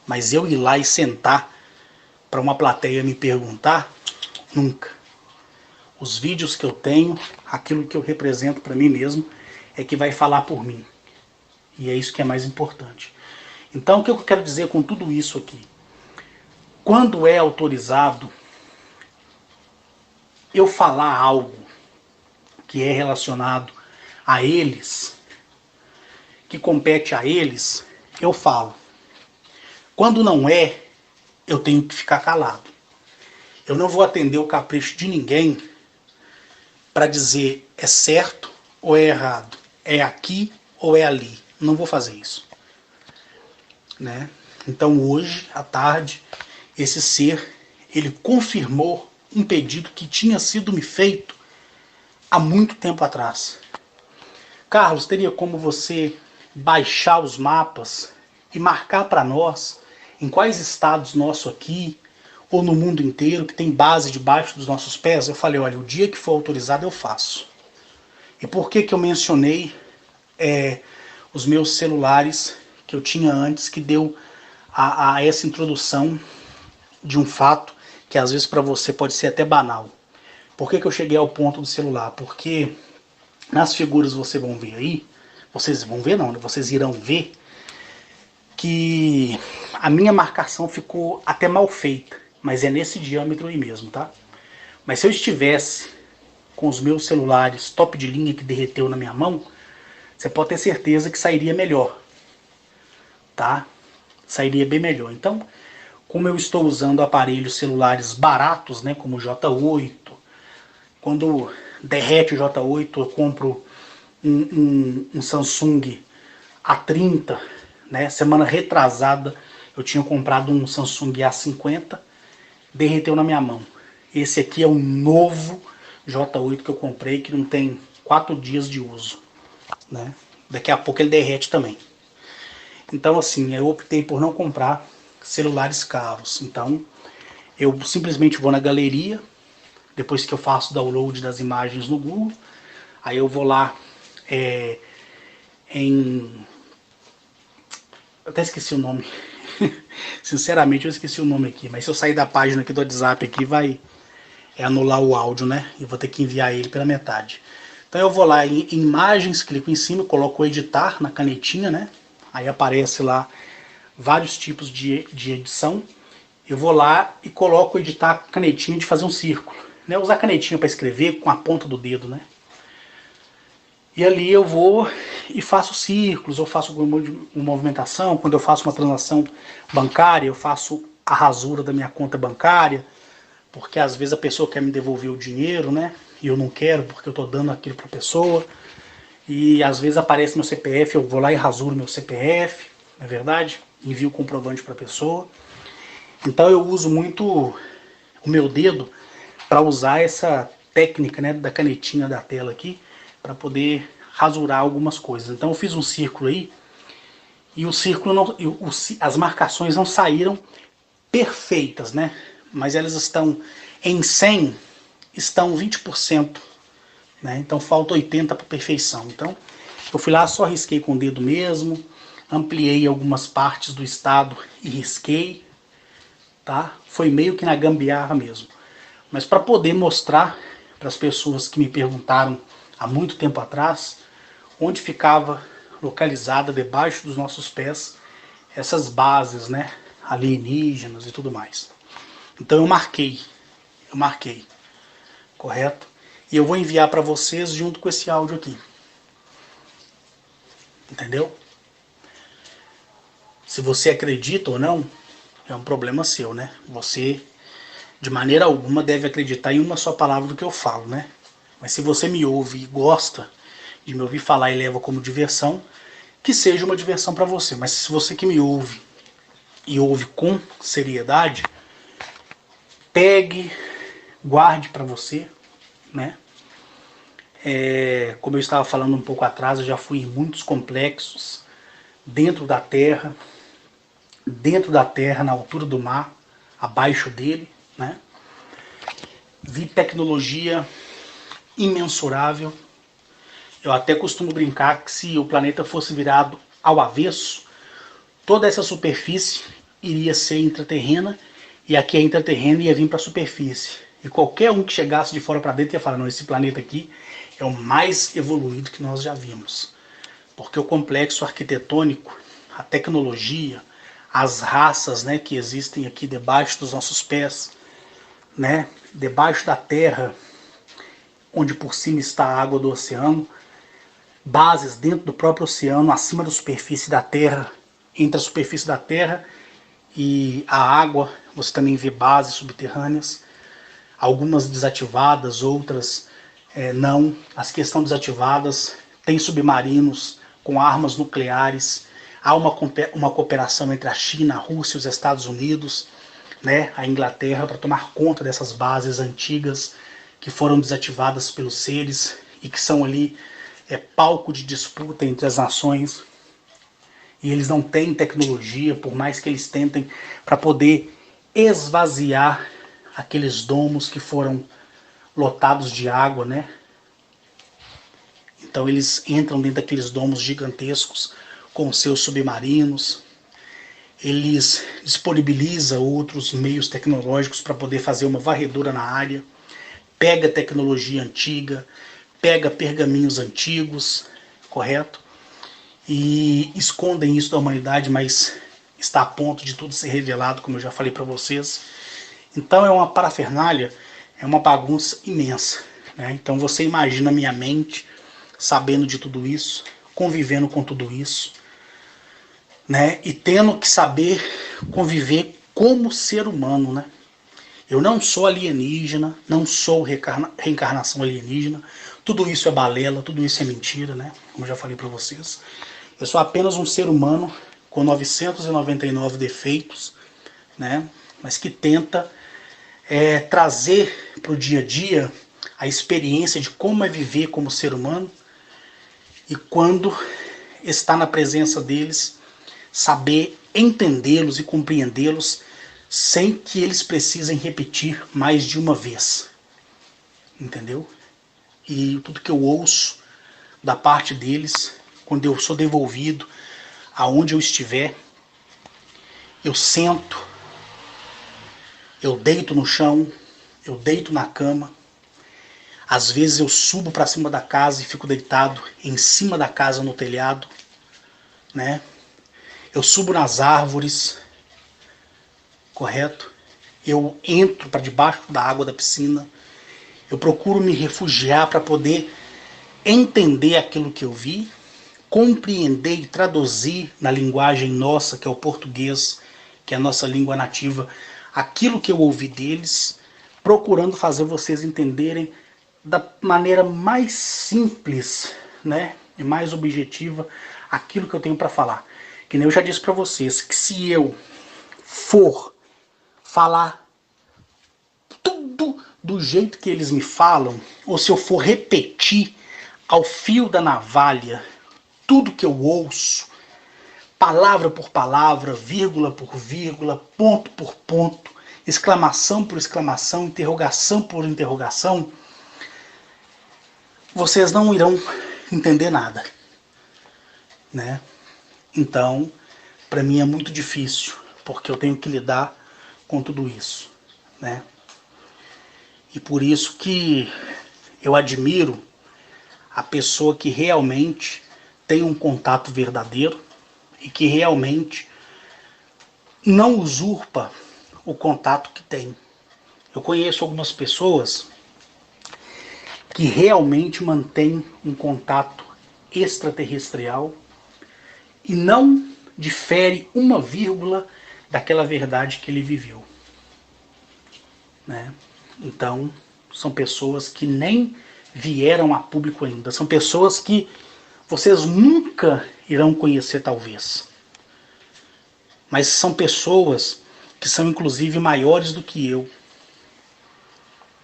Mas eu ir lá e sentar para uma plateia me perguntar, nunca. Os vídeos que eu tenho, aquilo que eu represento para mim mesmo, é que vai falar por mim. E é isso que é mais importante. Então, o que eu quero dizer com tudo isso aqui? Quando é autorizado eu falar algo que é relacionado a eles, que compete a eles, eu falo. Quando não é, eu tenho que ficar calado. Eu não vou atender o capricho de ninguém para dizer é certo ou é errado, é aqui ou é ali. Não vou fazer isso. Né? Então hoje, à tarde, esse ser, ele confirmou um pedido que tinha sido me feito há muito tempo atrás. Carlos, teria como você baixar os mapas e marcar para nós em quais estados nosso aqui ou no mundo inteiro que tem base debaixo dos nossos pés? Eu falei, olha, o dia que for autorizado eu faço. E por que eu mencionei os meus celulares que eu tinha antes, que deu a essa introdução de um fato que às vezes para você pode ser até banal. Por que eu cheguei ao ponto do celular? Porque nas figuras vocês vão ver aí, vocês vão ver não, vocês irão ver que a minha marcação ficou até mal feita, mas é nesse diâmetro aí mesmo, tá? Mas se eu estivesse com os meus celulares top de linha que derreteu na minha mão, você pode ter certeza que sairia melhor, tá? Sairia bem melhor. Então, como eu estou usando aparelhos celulares baratos, né, como o J8, quando derrete o J8 eu compro um Samsung A30, né? Semana retrasada eu tinha comprado um Samsung A50, derreteu na minha mão. Esse aqui é o novo J8 que eu comprei, que não tem 4 dias de uso, né? Daqui a pouco ele derrete também. Então assim, eu optei por não comprar celulares caros. Então eu simplesmente vou na galeria, depois que eu faço o download das imagens no Google, aí eu vou lá em... Eu até esqueci o nome. Sinceramente eu esqueci o nome aqui, mas se eu sair da página aqui do WhatsApp aqui vai anular o áudio, né? E vou ter que enviar ele pela metade. Então eu vou lá em imagens, clico em cima, coloco o editar na canetinha, né? Aí aparece lá vários tipos de edição. Eu vou lá e coloco o editar a canetinha de fazer um círculo, né? Usar a canetinha para escrever com a ponta do dedo, né? E ali eu vou e faço círculos, eu faço uma movimentação. Quando eu faço uma transação bancária, eu faço a rasura da minha conta bancária, porque às vezes a pessoa quer me devolver o dinheiro, né? E eu não quero porque eu estou dando aquilo para a pessoa. E às vezes aparece meu CPF, eu vou lá e rasuro meu CPF, não é verdade? Envio o comprovante para a pessoa. Então eu uso muito o meu dedo para usar essa técnica, né, da canetinha da tela aqui, para poder rasurar algumas coisas. Então eu fiz um círculo aí, e o círculo não, as marcações não saíram perfeitas, né? Mas elas estão em 100, estão 20%, né? Então falta 80 para perfeição. Então eu fui lá, só risquei com o dedo mesmo, ampliei algumas partes do estado e risquei, tá? Foi meio que na gambiarra mesmo. Mas para poder mostrar para as pessoas que me perguntaram há muito tempo atrás onde ficava localizada debaixo dos nossos pés essas bases, né, alienígenas e tudo mais. Então eu marquei, correto? E eu vou enviar para vocês junto com esse áudio aqui. Entendeu? Se você acredita ou não, é um problema seu, né? Você, de maneira alguma, deve acreditar em uma só palavra do que eu falo, né? Mas se você me ouve e gosta de me ouvir falar e leva como diversão, que seja uma diversão para você. Mas se você que me ouve e ouve com seriedade, pegue, guarde para você, né? Como eu estava falando um pouco atrás, eu já fui em muitos complexos dentro da Terra, na altura do mar, abaixo dele, né? Vi tecnologia imensurável. Eu até costumo brincar que se o planeta fosse virado ao avesso, toda essa superfície iria ser intraterrena e aqui a intraterrena ia vir para a superfície. E qualquer um que chegasse de fora para dentro ia falar, não, esse planeta aqui é o mais evoluído que nós já vimos. Porque o complexo arquitetônico, a tecnologia, as raças, né, que existem aqui debaixo dos nossos pés, né, debaixo da terra, onde por cima está a água do oceano, bases dentro do próprio oceano, acima da superfície da terra, entre a superfície da terra e a água, você também vê bases subterrâneas, algumas desativadas, outras não. As que estão desativadas tem submarinos com armas nucleares. Há uma cooperação entre a China, a Rússia e os Estados Unidos, né, a Inglaterra, para tomar conta dessas bases antigas que foram desativadas pelos seres e que são ali palco de disputa entre as nações. E eles não têm tecnologia, por mais que eles tentem, para poder esvaziar aqueles domos que foram lotados de água, né? Então eles entram dentro daqueles domos gigantescos com seus submarinos. Eles disponibilizam outros meios tecnológicos para poder fazer uma varredura na área. Pega tecnologia antiga, pega pergaminhos antigos, correto? E escondem isso da humanidade, mas está a ponto de tudo ser revelado, como eu já falei para vocês. Então é uma parafernália, é uma bagunça imensa, né? Então você imagina a minha mente sabendo de tudo isso, convivendo com tudo isso, né? E tendo que saber conviver como ser humano, né? Eu não sou alienígena, não sou reencarnação alienígena, tudo isso é balela, tudo isso é mentira, né? Como eu já falei para vocês. Eu sou apenas um ser humano com 999 defeitos, né? Mas que tenta trazer para o dia a dia a experiência de como é viver como ser humano e quando está na presença deles, saber entendê-los e compreendê-los sem que eles precisem repetir mais de uma vez. Entendeu? E tudo que eu ouço da parte deles, quando eu sou devolvido aonde eu estiver, eu sento, eu deito no chão, eu deito na cama. Às vezes eu subo para cima da casa e fico deitado em cima da casa no telhado, né? Eu subo nas árvores, correto? Eu entro para debaixo da água da piscina. Eu procuro me refugiar para poder entender aquilo que eu vi, compreender e traduzir na linguagem nossa, que é o português, que é a nossa língua nativa, aquilo que eu ouvi deles, procurando fazer vocês entenderem da maneira mais simples, né, e mais objetiva aquilo que eu tenho para falar. Que nem eu já disse para vocês, que se eu for falar tudo do jeito que eles me falam, ou se eu for repetir ao fio da navalha tudo que eu ouço, palavra por palavra, vírgula por vírgula, ponto por ponto, exclamação por exclamação, interrogação por interrogação, vocês não irão entender nada, né? Então, para mim é muito difícil, porque eu tenho que lidar com tudo isso, né? E por isso que eu admiro a pessoa que realmente tem um contato verdadeiro e que realmente não usurpa o contato que tem. Eu conheço algumas pessoas que realmente mantêm um contato extraterrestrial e não difere uma vírgula daquela verdade que ele viveu, né? Então, são pessoas que nem vieram a público ainda. São pessoas que vocês nunca irão conhecer, talvez. Mas são pessoas que são, inclusive, maiores do que eu.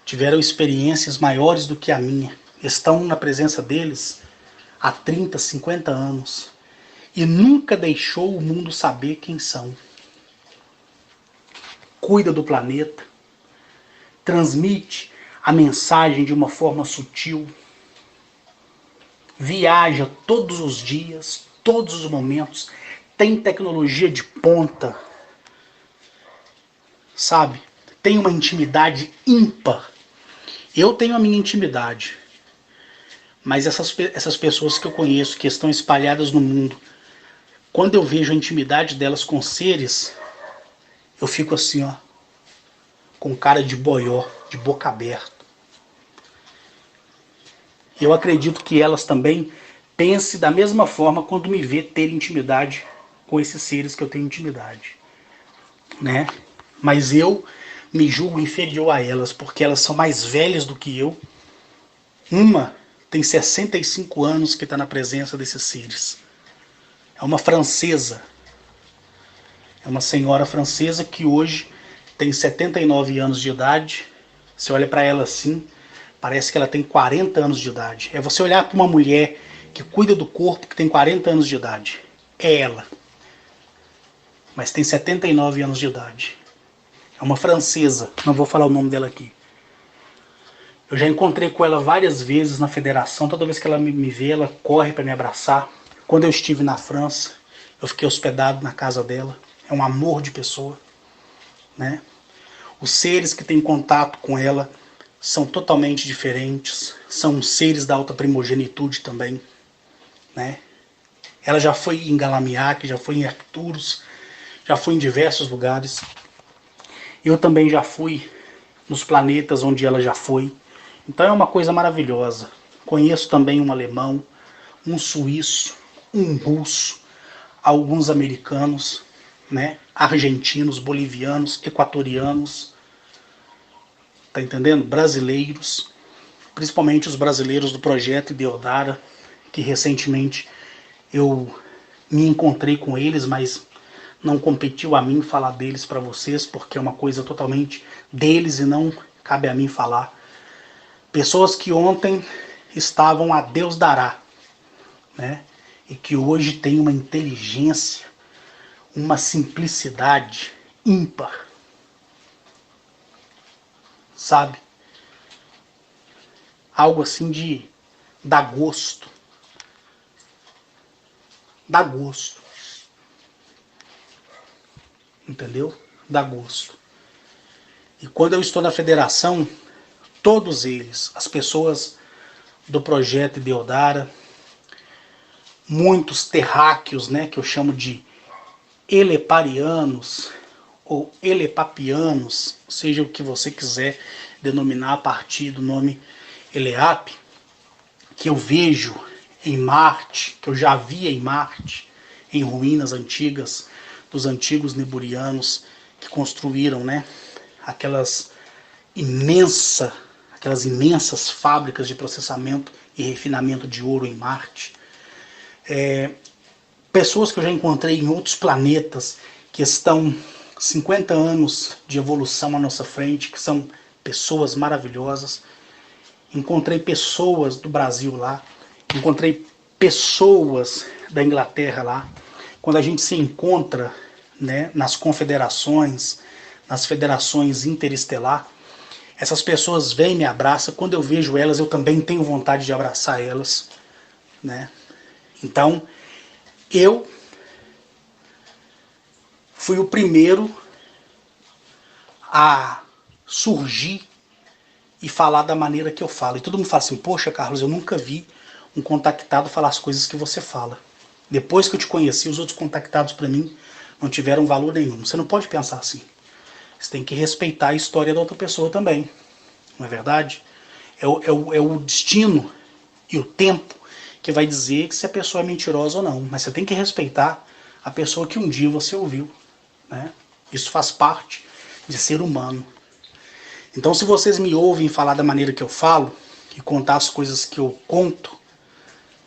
Tiveram experiências maiores do que a minha. Estão na presença deles há 30, 50 anos. E nunca deixou o mundo saber quem são. Cuida do planeta. Transmite a mensagem de uma forma sutil. Viaja todos os dias, todos os momentos. Tem tecnologia de ponta. Sabe? Tem uma intimidade ímpar. Eu tenho a minha intimidade. Mas essas pessoas que eu conheço, que estão espalhadas no mundo, quando eu vejo a intimidade delas com seres, eu fico assim, ó, com cara de boió, de boca aberta. Eu acredito que elas também pensem da mesma forma quando me vê ter intimidade com esses seres que eu tenho intimidade, né? Mas eu me julgo inferior a elas, porque elas são mais velhas do que eu. Uma tem 65 anos que está na presença desses seres. É uma francesa. É uma senhora francesa que hoje tem 79 anos de idade. Você olha para ela assim, parece que ela tem 40 anos de idade. É você olhar para uma mulher que cuida do corpo que tem 40 anos de idade. É ela. Mas tem 79 anos de idade. É uma francesa, não vou falar o nome dela aqui. Eu já encontrei com ela várias vezes na federação, toda vez que ela me vê, ela corre para me abraçar. Quando eu estive na França, eu fiquei hospedado na casa dela. É um amor de pessoa, né? Os seres que têm contato com ela são totalmente diferentes, são seres da alta primogenitude também, né? Ela já foi em Galamiaque, já foi em Arcturus, já foi em diversos lugares. Eu também já fui nos planetas onde ela já foi. Então é uma coisa maravilhosa. Conheço também um alemão, um suíço, um russo, alguns americanos, né, argentinos, bolivianos, equatorianos, tá entendendo? Brasileiros, principalmente os brasileiros do projeto Deodara, que recentemente eu me encontrei com eles, mas não competiu a mim falar deles para vocês, porque é uma coisa totalmente deles e não cabe a mim falar. Pessoas que ontem estavam a Deus dará, né? E que hoje têm uma inteligência, uma simplicidade ímpar, sabe? Algo assim de dar gosto. Dá gosto. Entendeu? Dá gosto. E quando eu estou na federação, todos eles, as pessoas do projeto Deodara, muitos terráqueos, né, que eu chamo de eleparianos ou elepapianos, seja o que você quiser denominar a partir do nome Eleap, que eu vejo em Marte, que eu já vi em Marte, em ruínas antigas, dos antigos neburianos que construíram, né, aquelas imensas fábricas de processamento e refinamento de ouro em Marte. Pessoas que eu já encontrei em outros planetas que estão 50 anos de evolução à nossa frente, que são pessoas maravilhosas. Encontrei pessoas do Brasil lá, encontrei pessoas da Inglaterra lá. Quando a gente se encontra, né, nas confederações, nas federações interestelar, essas pessoas vêm e me abraçam. Quando eu vejo elas, eu também tenho vontade de abraçar elas, né? Então, eu fui o primeiro a surgir e falar da maneira que eu falo. E todo mundo fala assim, poxa, Carlos, eu nunca vi um contactado falar as coisas que você fala. Depois que eu te conheci, os outros contactados para mim não tiveram valor nenhum. Você não pode pensar assim. Você tem que respeitar a história da outra pessoa também. Não é verdade? É o destino e o tempo que vai dizer se a pessoa é mentirosa ou não. Mas você tem que respeitar a pessoa que um dia você ouviu, né? Isso faz parte de ser humano. Então, se vocês me ouvem falar da maneira que eu falo e contar as coisas que eu conto,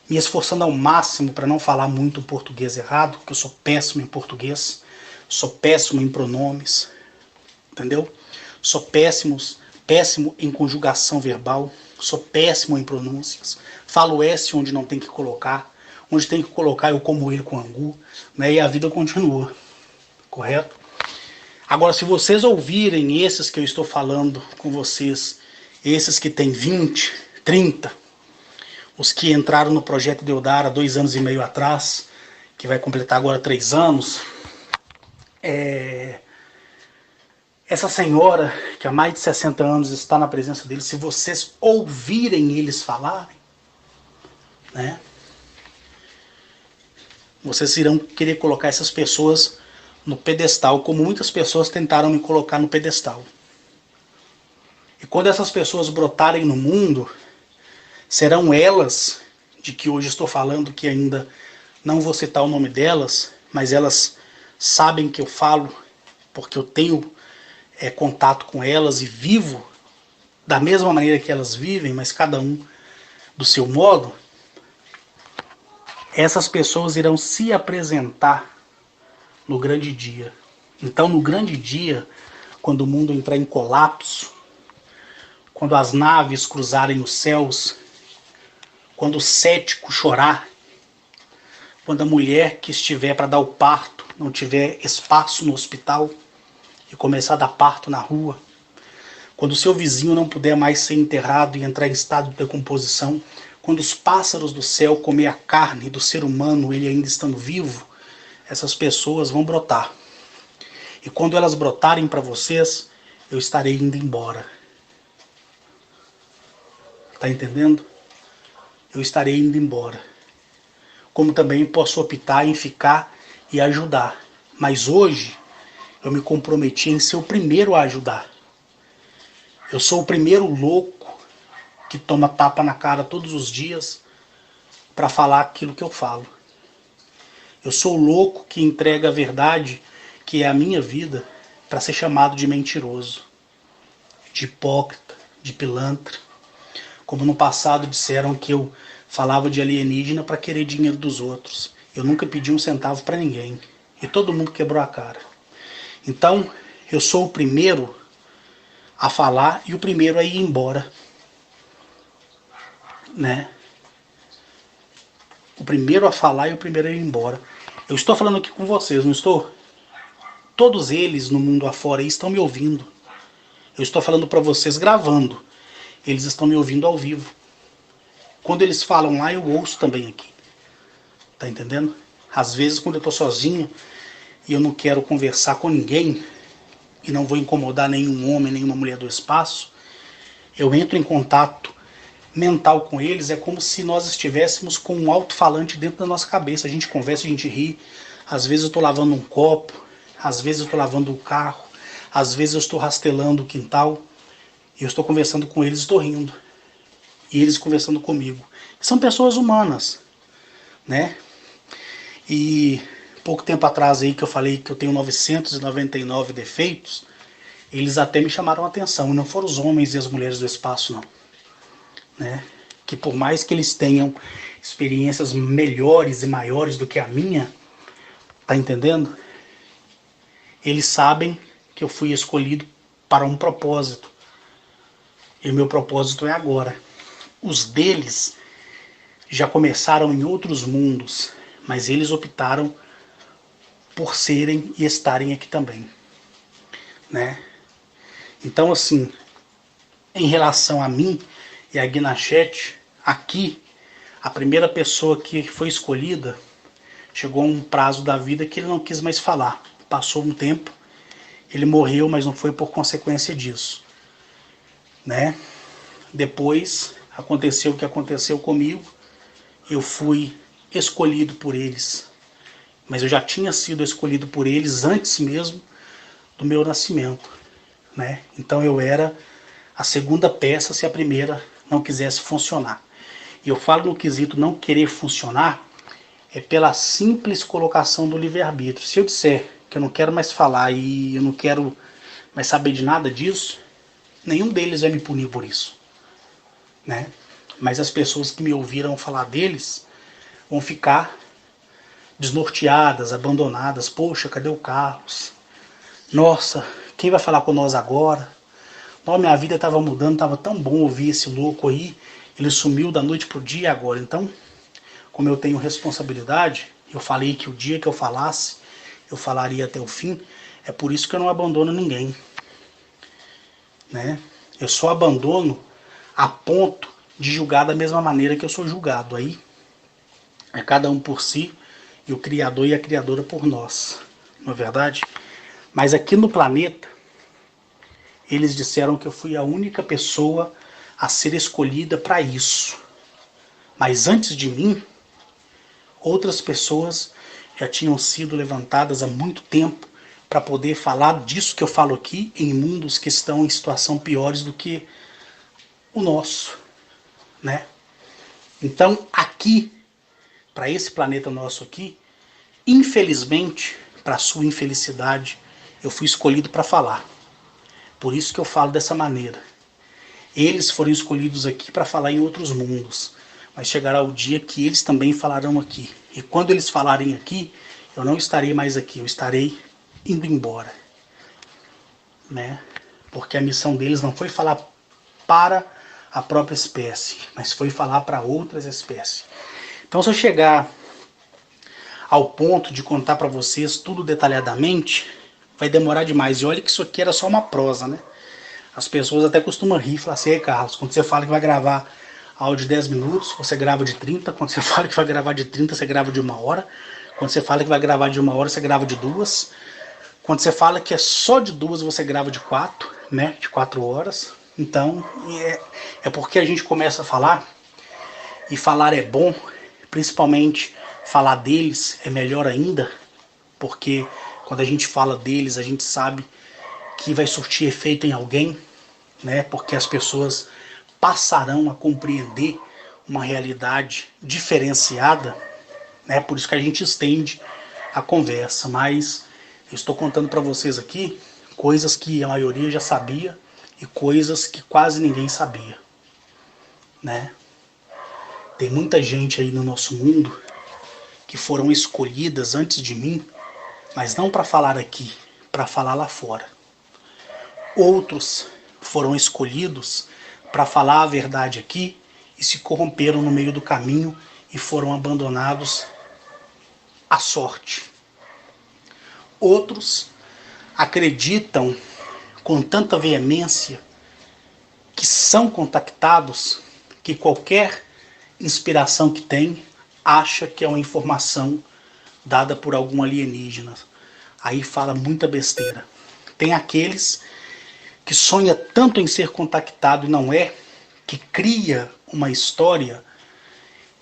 me esforçando ao máximo para não falar muito o português errado, porque eu sou péssimo em português, sou péssimo em pronomes, entendeu? Sou péssimo em conjugação verbal, sou péssimo em pronúncias, falo S onde não tem que colocar, onde tem que colocar eu como ele com angu, né? E a vida continua, correto? Agora, se vocês ouvirem esses que eu estou falando com vocês, esses que têm 20, 30, os que entraram no projeto Deodara 2 anos e meio atrás, que vai completar agora 3 anos, essa senhora, que há mais de 60 anos está na presença deles, se vocês ouvirem eles falarem, né, vocês irão querer colocar essas pessoas no pedestal, como muitas pessoas tentaram me colocar no pedestal. E quando essas pessoas brotarem no mundo, serão elas, de que hoje estou falando, que ainda não vou citar o nome delas, mas elas sabem que eu falo, porque eu tenho contato com elas e vivo da mesma maneira que elas vivem, mas cada um do seu modo. Essas pessoas irão se apresentar no grande dia. Então, no grande dia, quando o mundo entrar em colapso, quando as naves cruzarem os céus, quando o cético chorar, quando a mulher que estiver para dar o parto não tiver espaço no hospital e começar a dar parto na rua, quando o seu vizinho não puder mais ser enterrado e entrar em estado de decomposição, quando os pássaros do céu comer a carne do ser humano, ele ainda estando vivo, essas pessoas vão brotar. E quando elas brotarem para vocês, eu estarei indo embora. Tá entendendo? Eu estarei indo embora. Como também posso optar em ficar e ajudar. Mas hoje, eu me comprometi em ser o primeiro a ajudar. Eu sou o primeiro louco que toma tapa na cara todos os dias para falar aquilo que eu falo. Eu sou o louco que entrega a verdade, que é a minha vida, para ser chamado de mentiroso, de hipócrita, de pilantra. Como no passado disseram que eu falava de alienígena para querer dinheiro dos outros. Eu nunca pedi um centavo para ninguém. E todo mundo quebrou a cara. Então, eu sou o primeiro a falar e o primeiro a ir embora. Né? O primeiro a falar e o primeiro a ir embora. Eu estou falando aqui com vocês, não estou? Todos eles no mundo afora aí estão me ouvindo. Eu estou falando para vocês gravando. Eles estão me ouvindo ao vivo. Quando eles falam lá, eu ouço também aqui. Tá entendendo? Às vezes, quando eu estou sozinho e eu não quero conversar com ninguém e não vou incomodar nenhum homem, nenhuma mulher do espaço, eu entro em contato mental com eles. É como se nós estivéssemos com um alto-falante dentro da nossa cabeça. A gente conversa, a gente ri. Às vezes eu estou lavando um copo, às vezes eu estou lavando o carro, às vezes eu estou rastelando o quintal e eu estou conversando com eles, estou rindo. E eles conversando comigo. São pessoas humanas, né? E pouco tempo atrás aí que eu falei que eu tenho 999 defeitos, eles até me chamaram a atenção. E não foram os homens e as mulheres do espaço, não. Né? Que por mais que eles tenham experiências melhores e maiores do que a minha, tá entendendo? Eles sabem que eu fui escolhido para um propósito. E o meu propósito é agora. Os deles já começaram em outros mundos, mas eles optaram por serem e estarem aqui também, né? Então, assim, em relação a mim e a Guinachete, aqui, a primeira pessoa que foi escolhida, chegou a um prazo da vida que ele não quis mais falar. Passou um tempo, ele morreu, mas não foi por consequência disso, né? Depois aconteceu o que aconteceu comigo, eu fui escolhido por eles, mas eu já tinha sido escolhido por eles antes mesmo do meu nascimento, né? Então eu era a segunda peça se a primeira não quisesse funcionar. E eu falo no quesito não querer funcionar, é pela simples colocação do livre-arbítrio. Se eu disser que eu não quero mais falar e eu não quero mais saber de nada disso, nenhum deles vai me punir por isso, né? Mas as pessoas que me ouviram falar deles vão ficar desnorteadas, abandonadas. Poxa, cadê o Carlos? Nossa, quem vai falar com nós agora? Não, minha vida estava mudando, estava tão bom ouvir esse louco aí. Ele sumiu da noite pro dia agora. Então, como eu tenho responsabilidade, eu falei que o dia que eu falasse, eu falaria até o fim. É por isso que eu não abandono ninguém, né? Eu só abandono a ponto de julgar da mesma maneira que eu sou julgado. Aí é cada um por si e o Criador e a Criadora por nós, não é verdade? Mas aqui no planeta, eles disseram que eu fui a única pessoa a ser escolhida para isso. Mas antes de mim, outras pessoas já tinham sido levantadas há muito tempo para poder falar disso que eu falo aqui em mundos que estão em situação piores do que o nosso, né? Então, aqui, para esse planeta nosso aqui, infelizmente, para sua infelicidade, eu fui escolhido para falar. Por isso que eu falo dessa maneira. Eles foram escolhidos aqui para falar em outros mundos, mas chegará o dia que eles também falarão aqui. E quando eles falarem aqui, eu não estarei mais aqui, eu estarei indo embora, né? Porque a missão deles não foi falar para a própria espécie, mas foi falar para outras espécies. Então, se eu chegar ao ponto de contar para vocês tudo detalhadamente, vai demorar demais. E olha que isso aqui era só uma prosa, né? As pessoas até costumam rir e falar assim: ei, Carlos, quando você fala que vai gravar áudio de 10 minutos, você grava de 30. Quando você fala que vai gravar de 30, você grava de 1 hora. Quando você fala que vai gravar de 1 hora, você grava de 2. Quando você fala que é só de 2, você grava de 4, né? De 4 horas. Então, é porque a gente começa a falar, e falar é bom, principalmente falar deles é melhor ainda, porque quando a gente fala deles, a gente sabe que vai surtir efeito em alguém, né? Porque as pessoas passarão a compreender uma realidade diferenciada, né? Por isso que a gente estende a conversa, mas eu estou contando para vocês aqui coisas que a maioria já sabia e coisas que quase ninguém sabia, né? Tem muita gente aí no nosso mundo que foram escolhidas antes de mim, mas não para falar aqui, para falar lá fora. Outros foram escolhidos para falar a verdade aqui e se corromperam no meio do caminho e foram abandonados à sorte. Outros acreditam com tanta veemência que são contactados que qualquer inspiração que tem acha que é uma informação dada por algum alienígena. Aí fala muita besteira. Tem aqueles que sonha tanto em ser contactado e não é, que cria uma história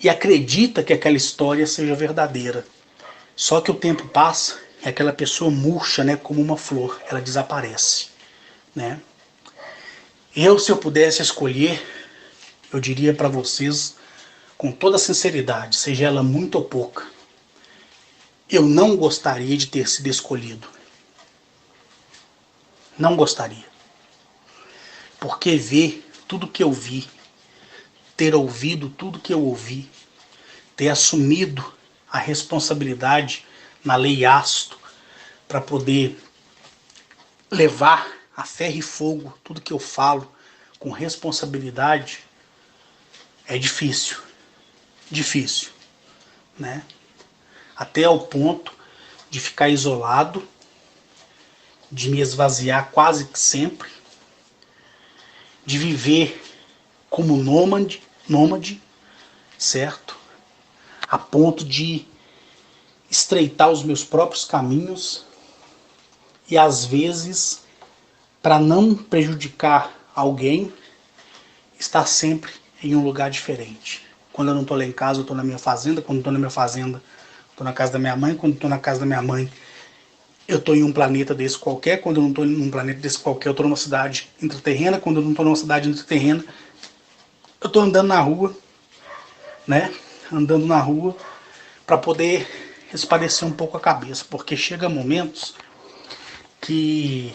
e acredita que aquela história seja verdadeira. Só que o tempo passa e aquela pessoa murcha, né, como uma flor, ela desaparece, né? Se eu pudesse escolher, eu diria para vocês com toda sinceridade, seja ela muito ou pouca, eu não gostaria de ter sido escolhido. Não gostaria. Porque ver tudo que eu vi, ter ouvido tudo que eu ouvi, ter assumido a responsabilidade na lei Asto para poder levar a ferro e fogo tudo que eu falo com responsabilidade, é difícil. Difícil, né? Até ao ponto de ficar isolado, de me esvaziar quase que sempre, de viver como nômade, certo? A ponto de estreitar os meus próprios caminhos e às vezes, para não prejudicar alguém, estar sempre em um lugar diferente. Quando eu não estou lá em casa, eu estou na minha fazenda. Quando eu estou na minha fazenda, estou na casa da minha mãe. Quando estou na casa da minha mãe, eu estou em um planeta desse qualquer. Quando eu não estou em um planeta desse qualquer, eu estou numa cidade intraterrena. Quando eu não estou numa cidade intraterrena, eu estou andando na rua, né? Andando na rua para poder espairecer um pouco a cabeça. Porque chega momentos que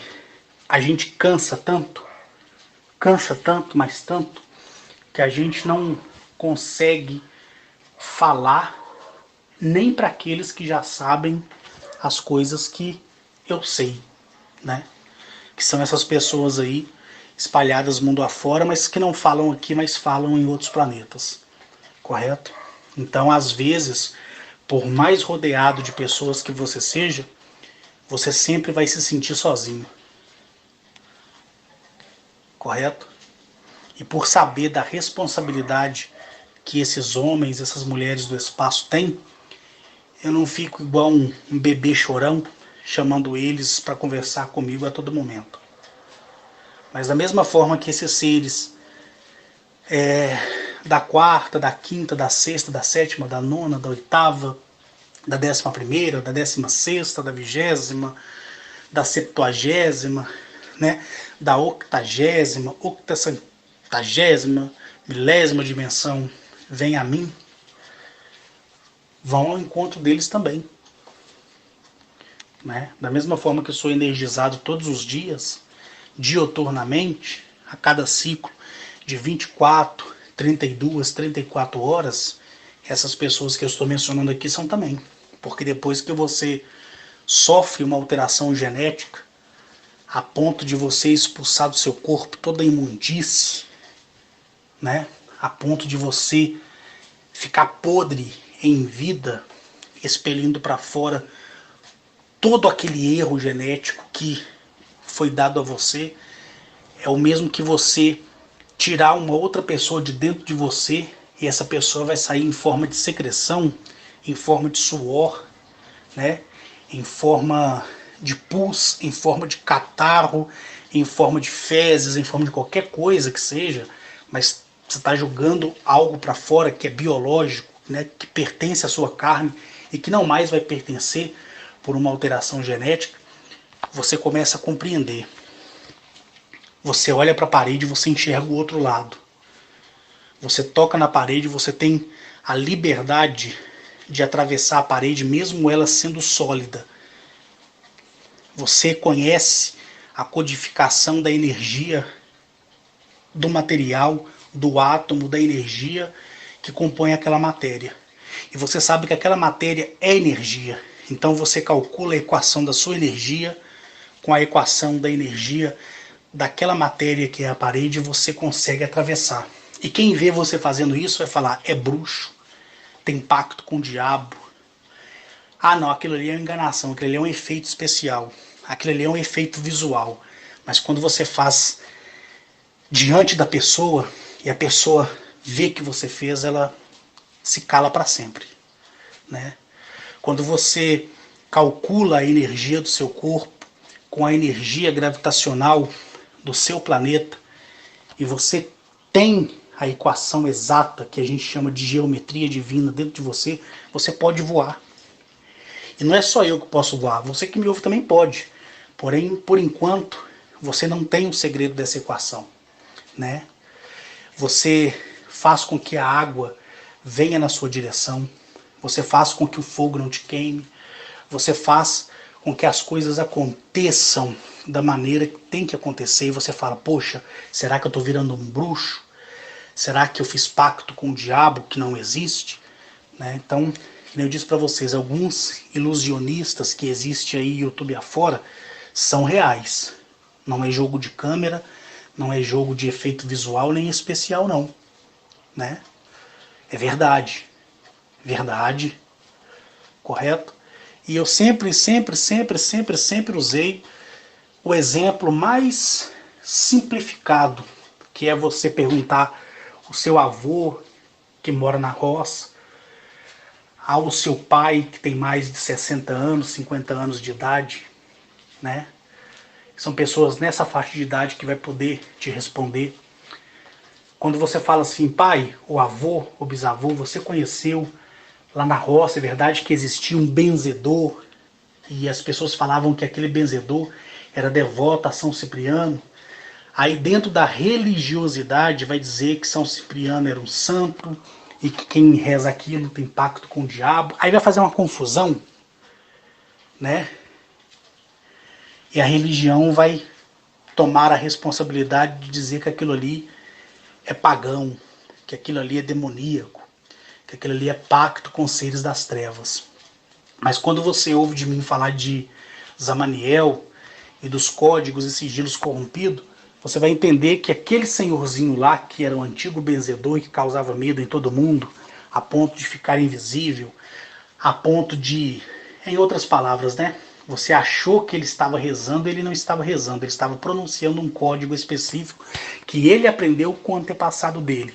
a gente cansa tanto, mas tanto, que a gente não consegue falar nem para aqueles que já sabem as coisas que eu sei, né? Que são essas pessoas aí espalhadas mundo afora, mas que não falam aqui, mas falam em outros planetas, correto? Então, às vezes, por mais rodeado de pessoas que você seja, você sempre vai se sentir sozinho, correto? E por saber da responsabilidade que esses homens, essas mulheres do espaço têm, eu não fico igual um bebê chorão, chamando eles para conversar comigo a todo momento. Mas da mesma forma que esses seres da quarta, da quinta, da sexta, da sétima, da nona, da oitava, da 11ª, da 16ª, da 20ª, da 70ª, né, da 80ª, 80ª, milésima dimensão, vem a mim, vão ao encontro deles também, né? Da mesma forma que eu sou energizado todos os dias, dioturnamente, a cada ciclo de 24, 32, 34 horas, essas pessoas que eu estou mencionando aqui são também. Porque depois que você sofre uma alteração genética, a ponto de você expulsar do seu corpo toda a imundície, né? A ponto de você ficar podre em vida, expelindo para fora todo aquele erro genético que foi dado a você, é o mesmo que você tirar uma outra pessoa de dentro de você e essa pessoa vai sair em forma de secreção, em forma de suor, né? Em forma de pus, em forma de catarro, em forma de fezes, em forma de qualquer coisa que seja, mas você está jogando algo para fora que é biológico, né? Que pertence à sua carne e que não mais vai pertencer por uma alteração genética. Você começa a compreender. Você olha para a parede e você enxerga o outro lado. Você toca na parede, você tem a liberdade de atravessar a parede, mesmo ela sendo sólida. Você conhece a codificação da energia do material, do átomo, da energia que compõe aquela matéria. E você sabe que aquela matéria é energia. Então você calcula a equação da sua energia com a equação da energia daquela matéria que é a parede, e você consegue atravessar. E quem vê você fazendo isso vai falar, é bruxo, tem pacto com o diabo. Ah não, aquilo ali é uma enganação, aquilo ali é um efeito especial, aquilo ali é um efeito visual. Mas quando você faz diante da pessoa, e a pessoa vê que você fez, ela se cala para sempre, né? Quando você calcula a energia do seu corpo com a energia gravitacional do seu planeta, e você tem a equação exata que a gente chama de geometria divina dentro de você, você pode voar. E não é só eu que posso voar, você que me ouve também pode. Porém, por enquanto, você não tem o segredo dessa equação, né? Você faz com que a água venha na sua direção, você faz com que o fogo não te queime, você faz com que as coisas aconteçam da maneira que tem que acontecer, e você fala, poxa, será que eu estou virando um bruxo? Será que eu fiz pacto com o diabo que não existe? Né? Então, como eu disse para vocês, alguns ilusionistas que existem aí YouTube afora são reais. Não é jogo de câmera, não é jogo de efeito visual nem especial não. Né? É verdade. Verdade. Correto? E eu sempre usei o exemplo mais simplificado, que é você perguntar o seu avô que mora na roça, ao seu pai que tem mais de 60 anos, 50 anos de idade, né? São pessoas nessa faixa de idade que vai poder te responder. Quando você fala assim, pai, ou avô, ou bisavô, você conheceu lá na roça, é verdade que existia um benzedor, e as pessoas falavam que aquele benzedor era devoto a São Cipriano. Aí dentro da religiosidade vai dizer que São Cipriano era um santo e que quem reza aquilo tem pacto com o diabo. Aí vai fazer uma confusão, né? E a religião vai tomar a responsabilidade de dizer que aquilo ali é pagão, que aquilo ali é demoníaco, que aquilo ali é pacto com os seres das trevas. Mas quando você ouve de mim falar de Zamaniel e dos códigos e sigilos corrompidos, você vai entender que aquele senhorzinho lá, que era um antigo benzedor e que causava medo em todo mundo, a ponto de ficar invisível, a ponto de, em outras palavras, né? Você achou que ele estava rezando, ele não estava rezando, ele estava pronunciando um código específico que ele aprendeu com o antepassado dele,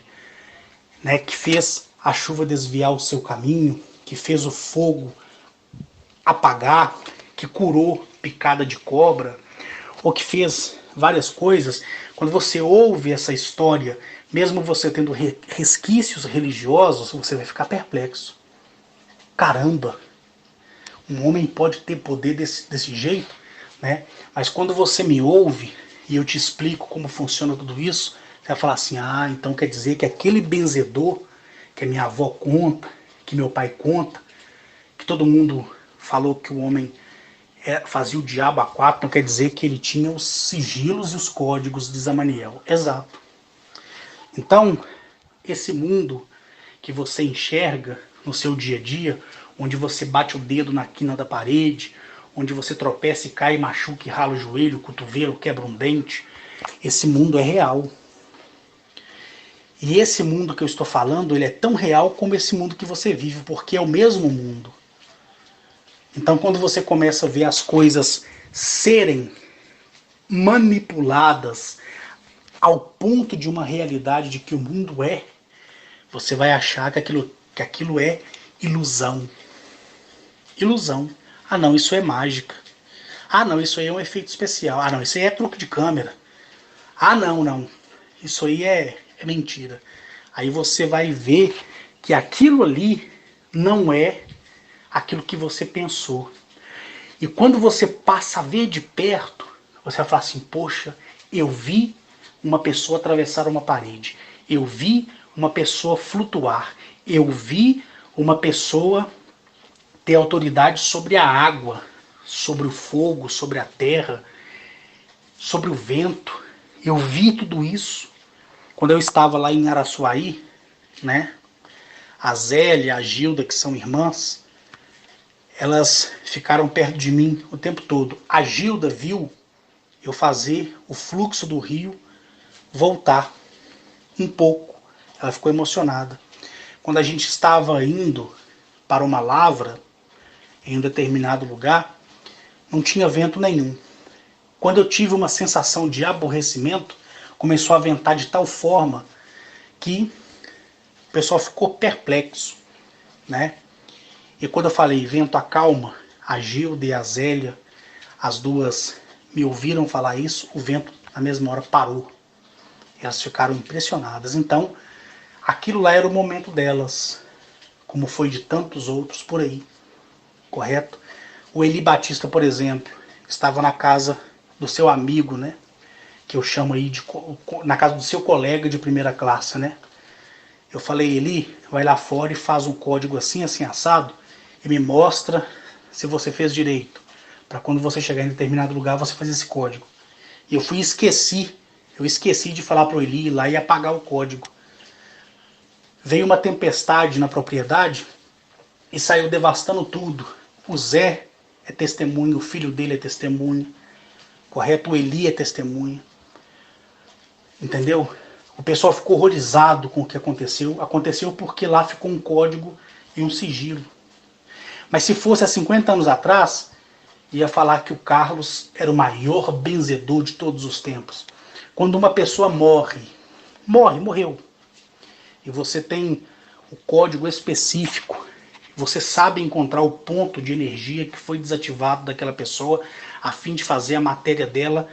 né? Que fez a chuva desviar o seu caminho, que fez o fogo apagar, que curou picada de cobra, ou que fez várias coisas. Quando você ouve essa história, mesmo você tendo resquícios religiosos, você vai ficar perplexo. Caramba, um homem pode ter poder desse jeito, né? Mas quando você me ouve e eu te explico como funciona tudo isso, você vai falar assim, ah, então quer dizer que aquele benzedor que a minha avó conta, que meu pai conta, que todo mundo falou que o homem fazia o diabo a quatro, não quer dizer que ele tinha os sigilos e os códigos de Zamaniel. Exato. Então, esse mundo que você enxerga no seu dia a dia, onde você bate o dedo na quina da parede, onde você tropeça e cai, machuca e rala o joelho, o cotovelo, quebra um dente, esse mundo é real. E esse mundo que eu estou falando, ele é tão real como esse mundo que você vive, porque é o mesmo mundo. Então, quando você começa a ver as coisas serem manipuladas ao ponto de uma realidade de que o mundo é, você vai achar que aquilo é ilusão. Ilusão. Ah não, isso é mágica. Ah não, isso aí é um efeito especial. Ah não, isso aí é truque de câmera. Ah não, isso aí é mentira. Aí você vai ver que aquilo ali não é aquilo que você pensou. E quando você passa a ver de perto, você vai falar assim, poxa, eu vi uma pessoa atravessar uma parede, eu vi uma pessoa flutuar, eu vi uma pessoa ter autoridade sobre a água, sobre o fogo, sobre a terra, sobre o vento. Eu vi tudo isso quando eu estava lá em Araçuaí, né? A Zélia, a Gilda, que são irmãs, elas ficaram perto de mim o tempo todo. A Gilda viu eu fazer o fluxo do rio voltar um pouco. Ela ficou emocionada. Quando a gente estava indo para uma lavra em um determinado lugar, não tinha vento nenhum. Quando eu tive uma sensação de aborrecimento, começou a ventar de tal forma que o pessoal ficou perplexo, né? E quando eu falei, vento acalma, a Gilda e a Zélia, as duas me ouviram falar isso, o vento na mesma hora parou. Elas ficaram impressionadas. Então, aquilo lá era o momento delas, como foi de tantos outros por aí, correto? O Eli Batista, por exemplo, estava na casa do seu amigo, né? Que eu chamo aí de na casa do seu colega de primeira classe, né? Eu falei, Eli, vai lá fora e faz um código assim, assim, assado, e me mostra se você fez direito. Para quando você chegar em determinado lugar, você fazer esse código. E eu esqueci de falar para o Eli ir lá e apagar o código. Veio uma tempestade na propriedade e saiu devastando tudo. O Zé é testemunho, o filho dele é testemunho, correto? O Eli é testemunho. Entendeu? O pessoal ficou horrorizado com o que aconteceu. Aconteceu porque lá ficou um código e um sigilo. Mas se fosse há 50 anos atrás, ia falar que o Carlos era o maior benzedor de todos os tempos. Quando uma pessoa morreu, e você tem o código específico, você sabe encontrar o ponto de energia que foi desativado daquela pessoa, a fim de fazer a matéria dela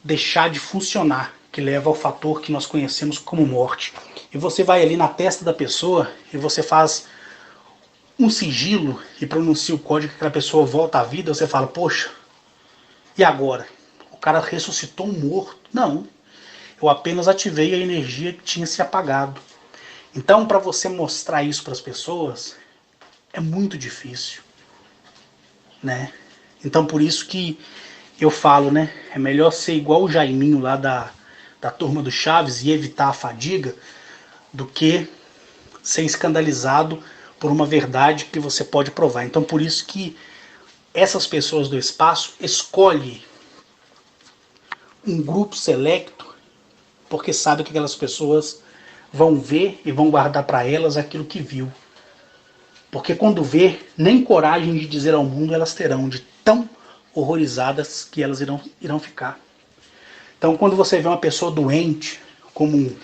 deixar de funcionar, que leva ao fator que nós conhecemos como morte. E você vai ali na testa da pessoa e você faz um sigilo e pronuncia o código que aquela pessoa volta à vida, você fala, poxa, e agora? O cara ressuscitou um morto? Não, eu apenas ativei a energia que tinha se apagado. Então, para você mostrar isso para as pessoas, é muito difícil, né? Então, por isso que eu falo, né? É melhor ser igual o Jaiminho lá da turma do Chaves e evitar a fadiga, do que ser escandalizado por uma verdade que você pode provar. Então, por isso que essas pessoas do espaço escolhem um grupo selecto, porque sabe que aquelas pessoas vão ver e vão guardar para elas aquilo que viu. Porque quando vê, nem coragem de dizer ao mundo elas terão, de tão horrorizadas que elas irão ficar. Então, quando você vê uma pessoa doente, como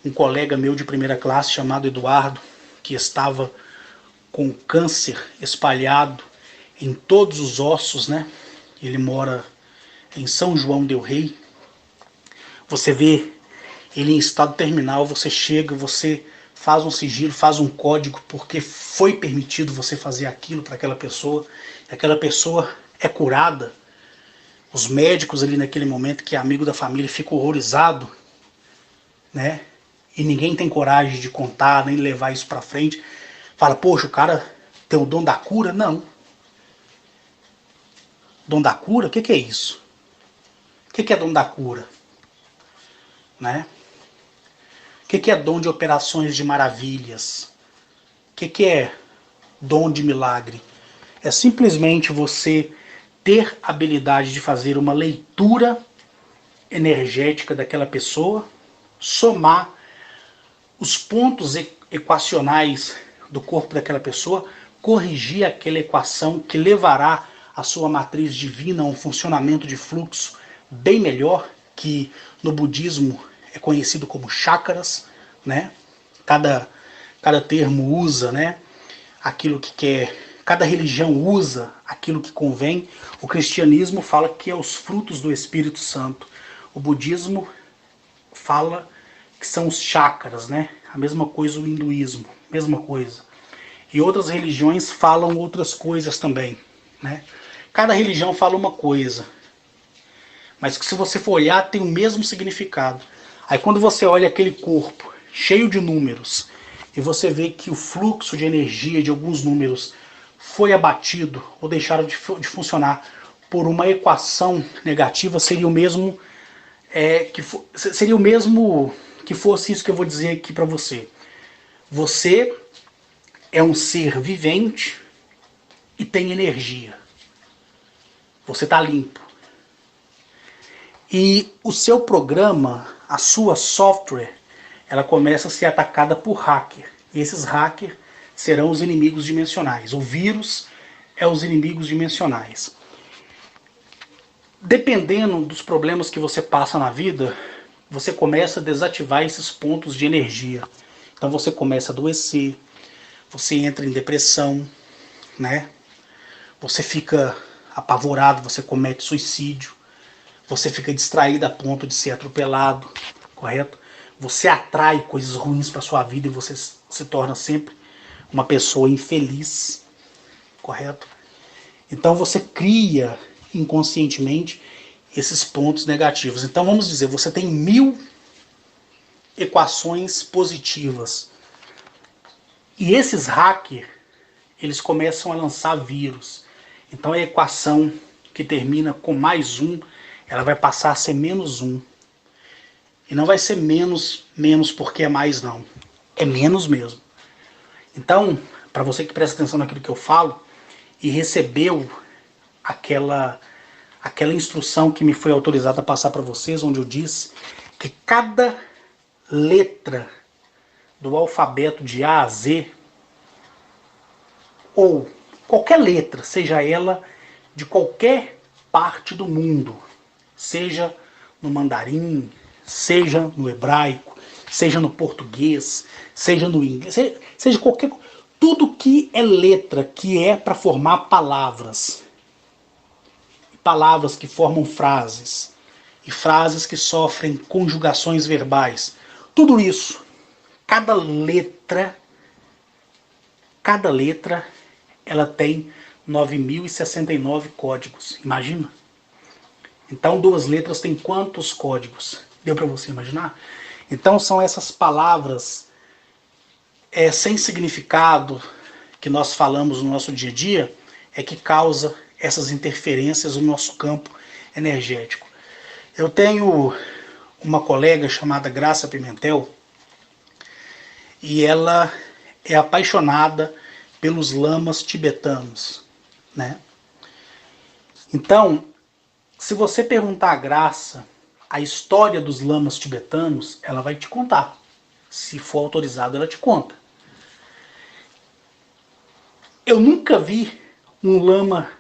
um colega meu de primeira classe chamado Eduardo, que estava com câncer espalhado em todos os ossos, né? Ele mora em São João del Rei. Você vê ele em estado terminal, você chega, você faz um sigilo, faz um código, porque foi permitido você fazer aquilo para aquela pessoa, e aquela pessoa é curada. Os médicos ali naquele momento, que é amigo da família, ficam horrorizados, né? E ninguém tem coragem de contar, nem levar isso para frente. Fala, poxa, o cara tem o dom da cura? Não. Dom da cura? O que é isso? O que é dom da cura? Né? O que é dom de operações de maravilhas? O que é dom de milagre? É simplesmente você ter a habilidade de fazer uma leitura energética daquela pessoa, somar os pontos equacionais do corpo daquela pessoa, corrigir aquela equação que levará a sua matriz divina a um funcionamento de fluxo bem melhor, que no budismo é conhecido como chakras, né? Cada termo usa, né, aquilo que quer, cada religião usa aquilo que convém. O cristianismo fala que é os frutos do Espírito Santo. O budismo fala que são os chakras, né? A mesma coisa o hinduísmo, mesma coisa. E outras religiões falam outras coisas também, né? Cada religião fala uma coisa, mas que se você for olhar tem o mesmo significado. Aí quando você olha aquele corpo cheio de números e você vê que o fluxo de energia de alguns números foi abatido ou deixaram de funcionar por uma equação negativa, seria o mesmo que fosse isso que eu vou dizer aqui para você. Você é um ser vivente e tem energia. Você está limpo. E o seu programa, a sua software, ela começa a ser atacada por hacker. E esses hackers serão os inimigos dimensionais. O vírus é os inimigos dimensionais. Dependendo dos problemas que você passa na vida, você começa a desativar esses pontos de energia. Então você começa a adoecer, você entra em depressão, né? Você fica apavorado, você comete suicídio, você fica distraído a ponto de ser atropelado, correto? Você atrai coisas ruins para sua vida e você se torna sempre uma pessoa infeliz, correto? Então você cria inconscientemente esses pontos negativos. Então vamos dizer, você tem 1000 equações positivas. E esses hackers, eles começam a lançar vírus. Então a equação que termina com +1, ela vai passar a ser -1. E não vai ser menos porque é mais, não. É menos mesmo. Então, para você que presta atenção naquilo que eu falo e recebeu aquela instrução que me foi autorizada a passar para vocês, onde eu disse que cada letra do alfabeto de A a Z, ou qualquer letra, seja ela de qualquer parte do mundo, seja no mandarim, seja no hebraico, seja no português, seja no inglês, seja qualquer... Tudo que é letra, que é para formar palavras. Palavras que formam frases. E frases que sofrem conjugações verbais. Tudo isso, cada letra, ela tem 9.069 códigos. Imagina? Então 2 letras têm quantos códigos? Deu para você imaginar? Então são essas palavras sem significado que nós falamos no nosso dia a dia que causa essas interferências no nosso campo energético. Eu tenho uma colega chamada Graça Pimentel e ela é apaixonada pelos lamas tibetanos, né? Então, se você perguntar a Graça a história dos lamas tibetanos, ela vai te contar. Se for autorizado, ela te conta. Eu nunca vi um lama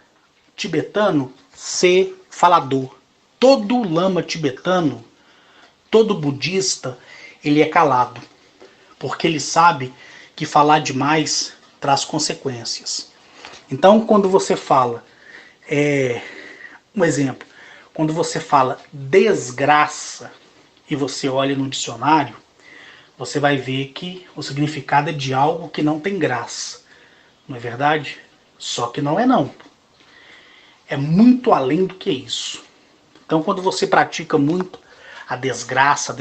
tibetano ser falador. Todo lama tibetano, todo budista, ele é calado. Porque ele sabe que falar demais traz consequências. Então, quando você fala, um exemplo, quando você fala desgraça e você olha no dicionário, você vai ver que o significado é de algo que não tem graça. Não é verdade? Só que não é não. É muito além do que isso. Então quando você pratica muito a desgraça,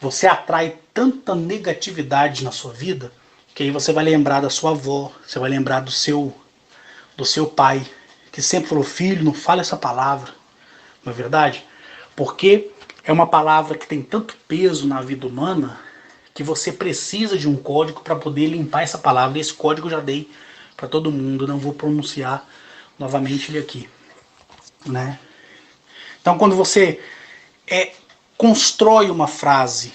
você atrai tanta negatividade na sua vida, que aí você vai lembrar da sua avó, você vai lembrar do seu pai, que sempre falou, filho, não fale essa palavra. Não é verdade? Porque é uma palavra que tem tanto peso na vida humana que você precisa de um código para poder limpar essa palavra. E esse código eu já dei para todo mundo, eu não vou pronunciar novamente ele aqui, né? Então quando você constrói uma frase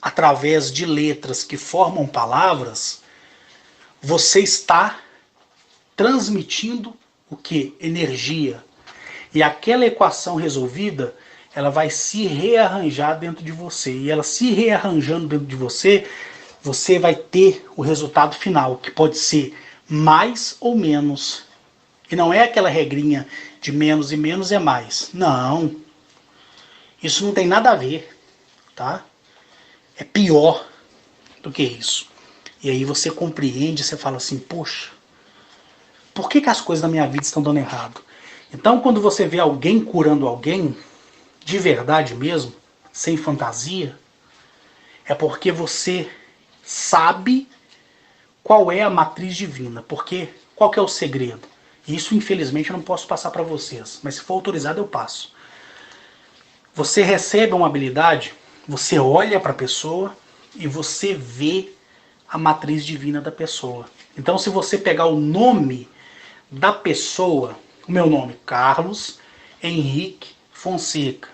através de letras que formam palavras, você está transmitindo o que? Energia. E aquela equação resolvida, ela vai se rearranjar dentro de você. E ela se rearranjando dentro de você, você vai ter o resultado final, que pode ser mais ou menos. E não é aquela regrinha de menos e menos é mais. Não. Isso não tem nada a ver, tá? É pior do que isso. E aí você compreende, você fala assim, poxa, por que as coisas na minha vida estão dando errado? Então quando você vê alguém curando alguém, de verdade mesmo, sem fantasia, é porque você sabe qual é a matriz divina, porque qual que é o segredo? Isso, infelizmente, eu não posso passar para vocês, mas se for autorizado eu passo. Você recebe uma habilidade, você olha para a pessoa e você vê a matriz divina da pessoa. Então, se você pegar o nome da pessoa, o meu nome, Carlos Henrique Fonseca.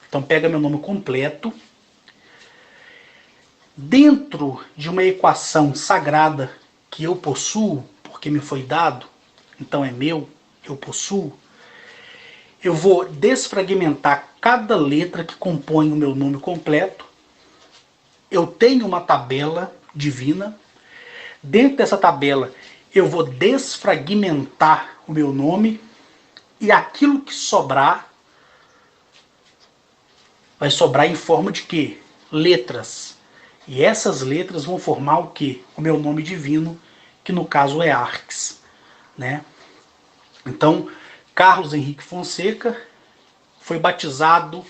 Então, pega meu nome completo. Dentro de uma equação sagrada que eu possuo, porque me foi dado, então é meu, eu possuo, eu vou desfragmentar cada letra que compõe o meu nome completo. Eu tenho uma tabela divina. Dentro dessa tabela, eu vou desfragmentar o meu nome e aquilo que sobrar vai sobrar em forma de quê? Letras. E essas letras vão formar o quê? O meu nome divino, que no caso é Arques, né? Então, Carlos Henrique Fonseca foi batizado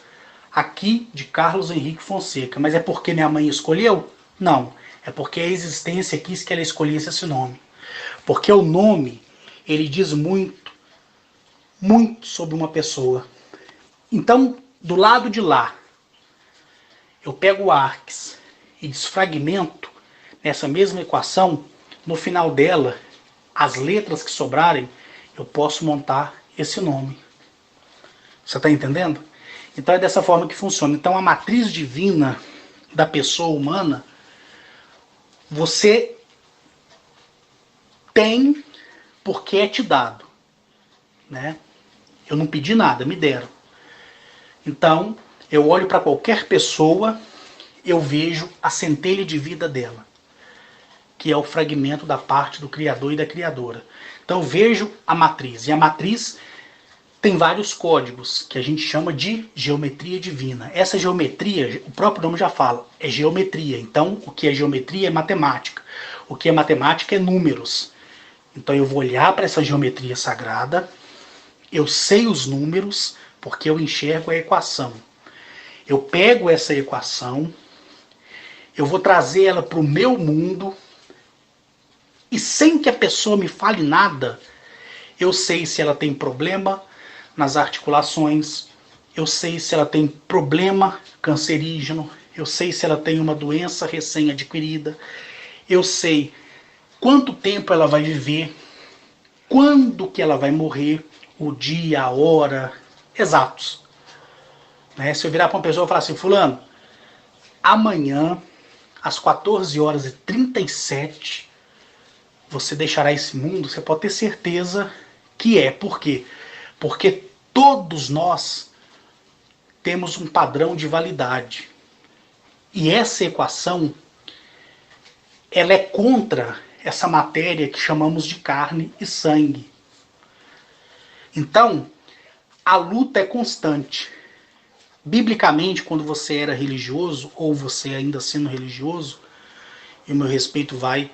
aqui de Carlos Henrique Fonseca. Mas é porque minha mãe escolheu? Não. É porque a existência quis que ela escolhesse esse nome. Porque o nome, ele diz muito, muito sobre uma pessoa. Então, do lado de lá, eu pego o Arques e desfragmento nessa mesma equação. No final dela, as letras que sobrarem, eu posso montar esse nome. Você está entendendo? Então é dessa forma que funciona. Então a matriz divina da pessoa humana, você tem porque é te dado, né? Eu não pedi nada, me deram. Então eu olho para qualquer pessoa, eu vejo a centelha de vida dela, que é o fragmento da parte do Criador e da Criadora. Então eu vejo a matriz, e a matriz tem vários códigos que a gente chama de geometria divina. Essa geometria, o próprio nome já fala, é geometria. Então, o que é geometria é matemática. O que é matemática é números. Então, eu vou olhar para essa geometria sagrada, eu sei os números, porque eu enxergo a equação. Eu pego essa equação, eu vou trazer ela para o meu mundo, e sem que a pessoa me fale nada, eu sei se ela tem problema nas articulações, eu sei se ela tem problema cancerígeno, eu sei se ela tem uma doença recém-adquirida, eu sei quanto tempo ela vai viver, quando que ela vai morrer, o dia, a hora, exatos. Né? Se eu virar para uma pessoa e falar assim, fulano, amanhã, às 14h37, você deixará esse mundo, você pode ter certeza que é. Por quê? Porque todos nós temos um padrão de validade. E essa equação, ela é contra essa matéria que chamamos de carne e sangue. Então, a luta é constante. Biblicamente, quando você era religioso, ou você ainda sendo religioso, e o meu respeito vai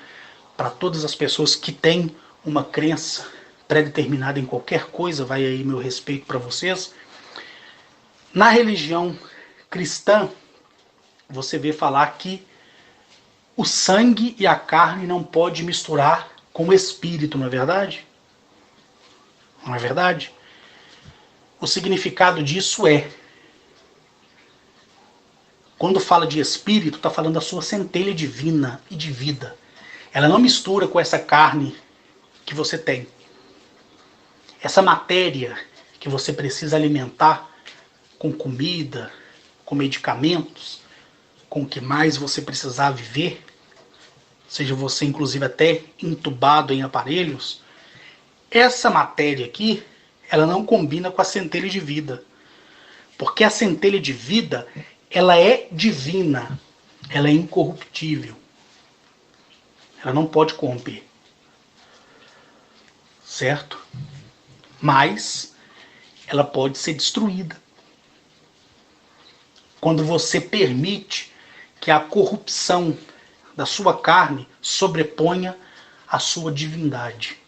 para todas as pessoas que têm uma crença pré-determinada em qualquer coisa, vai aí meu respeito para vocês. Na religião cristã, você vê falar que o sangue e a carne não pode misturar com o espírito, não é verdade? Não é verdade? O significado disso é, quando fala de espírito, está falando da sua centelha divina e de vida. Ela não mistura com essa carne que você tem. Essa matéria que você precisa alimentar com comida, com medicamentos, com o que mais você precisar viver, seja você inclusive até entubado em aparelhos, essa matéria aqui, ela não combina com a centelha de vida. Porque a centelha de vida, ela é divina, ela é incorruptível. Ela não pode corromper. Certo? Mas ela pode ser destruída. Quando você permite que a corrupção da sua carne sobreponha a sua divindade.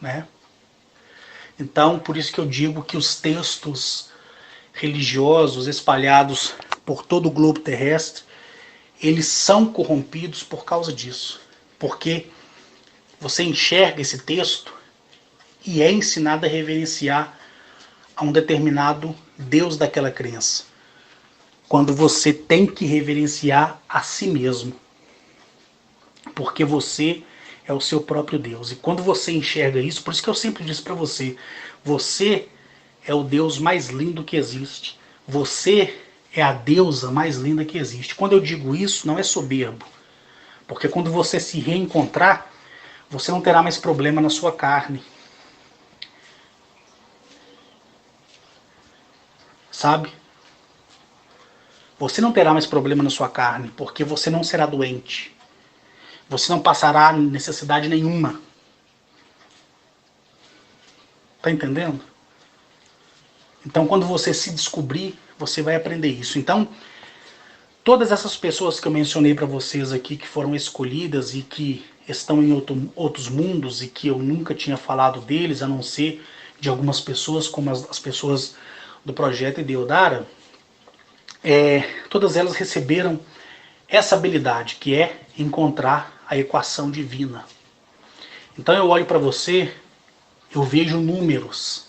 Né? Então, por isso que eu digo que os textos religiosos espalhados por todo o globo terrestre, eles são corrompidos por causa disso. Porque você enxerga esse texto e é ensinado a reverenciar a um determinado Deus daquela crença, quando você tem que reverenciar a si mesmo, porque você é o seu próprio Deus. E quando você enxerga isso, por isso que eu sempre disse para você, você é o Deus mais lindo que existe, você é a deusa mais linda que existe. Quando eu digo isso, não é soberbo, porque quando você se reencontrar, você não terá mais problema na sua carne, sabe? Você não terá mais problema na sua carne, porque você não será doente. Você não passará necessidade nenhuma. Tá entendendo? Então, quando você se descobrir, você vai aprender isso. Então, todas essas pessoas que eu mencionei para vocês aqui, que foram escolhidas e que estão em outros mundos e que eu nunca tinha falado deles, a não ser de algumas pessoas, como as pessoas do projeto Ideodara, todas elas receberam essa habilidade, que é encontrar a equação divina. Então eu olho para você, eu vejo números,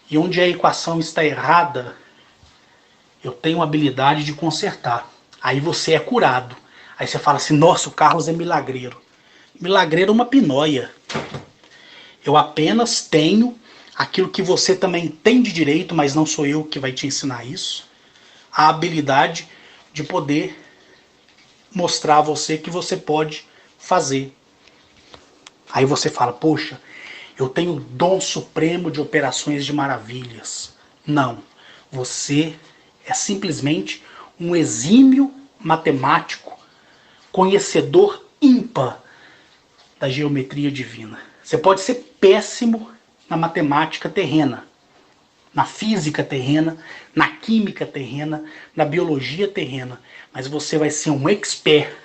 e onde a equação está errada, eu tenho a habilidade de consertar. Aí você é curado. Aí você fala assim, nossa, o Carlos é milagreiro. Milagreiro é uma pinóia. Eu apenas tenho aquilo que você também tem de direito, mas não sou eu que vai te ensinar isso, a habilidade de poder mostrar a você que você pode fazer. Aí você fala, poxa, eu tenho o dom supremo de operações de maravilhas. Não, você é simplesmente um exímio matemático, conhecedor ímpar da geometria divina. Você pode ser péssimo na matemática terrena, na física terrena, na química terrena, na biologia terrena, mas você vai ser um expert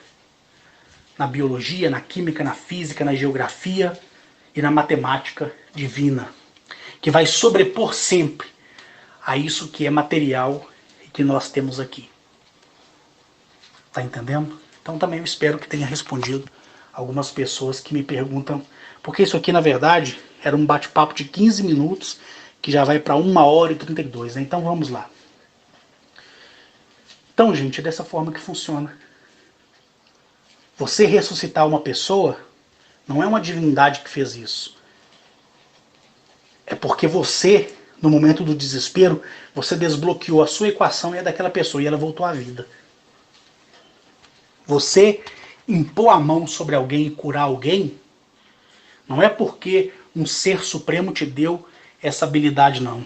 na biologia, na química, na física, na geografia e na matemática divina, que vai sobrepor sempre a isso que é material e que nós temos aqui. Tá entendendo? Então também eu espero que tenha respondido algumas pessoas que me perguntam, porque isso aqui na verdade era um bate-papo de 15 minutos, que já vai para 1h32, né? Então vamos lá. Então, gente, é dessa forma que funciona. Você ressuscitar uma pessoa não é uma divindade que fez isso. É porque você, no momento do desespero, você desbloqueou a sua equação e a daquela pessoa e ela voltou à vida. Você impor a mão sobre alguém e curar alguém não é porque um ser supremo te deu essa habilidade, não.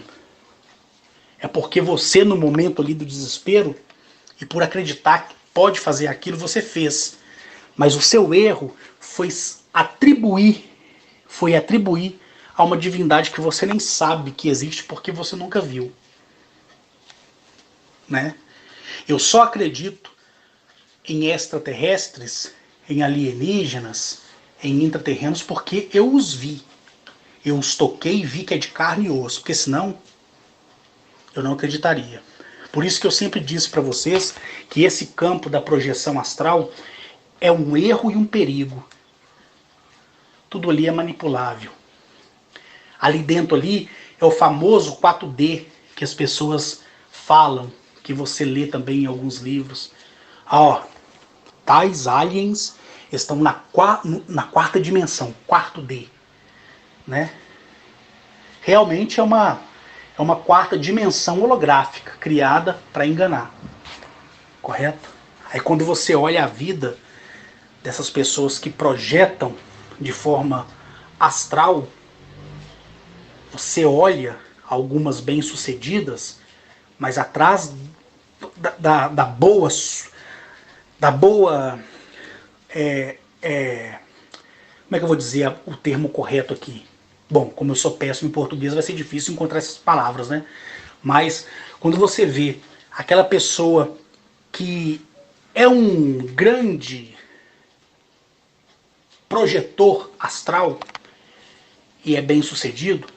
É porque você, no momento ali do desespero, e por acreditar que pode fazer aquilo, você fez. Mas o seu erro foi atribuir a uma divindade que você nem sabe que existe porque você nunca viu. Né? Eu só acredito em extraterrestres, em alienígenas, em intraterrenos, porque eu os vi. Eu os toquei e vi que é de carne e osso, porque senão eu não acreditaria. Por isso que eu sempre disse para vocês que esse campo da projeção astral é um erro e um perigo. Tudo ali é manipulável. Ali dentro ali é o famoso 4D que as pessoas falam, que você lê também em alguns livros. Tais aliens estão na quarta dimensão, quarto D. Né? Realmente é uma quarta dimensão holográfica criada para enganar. Correto? Aí quando você olha a vida dessas pessoas que projetam de forma astral, você olha algumas bem-sucedidas, mas atrás da boa como é que eu vou dizer o termo correto aqui? Bom, como eu sou péssimo em português, vai ser difícil encontrar essas palavras, né? Mas quando você vê aquela pessoa que é um grande projetor astral e é bem sucedido,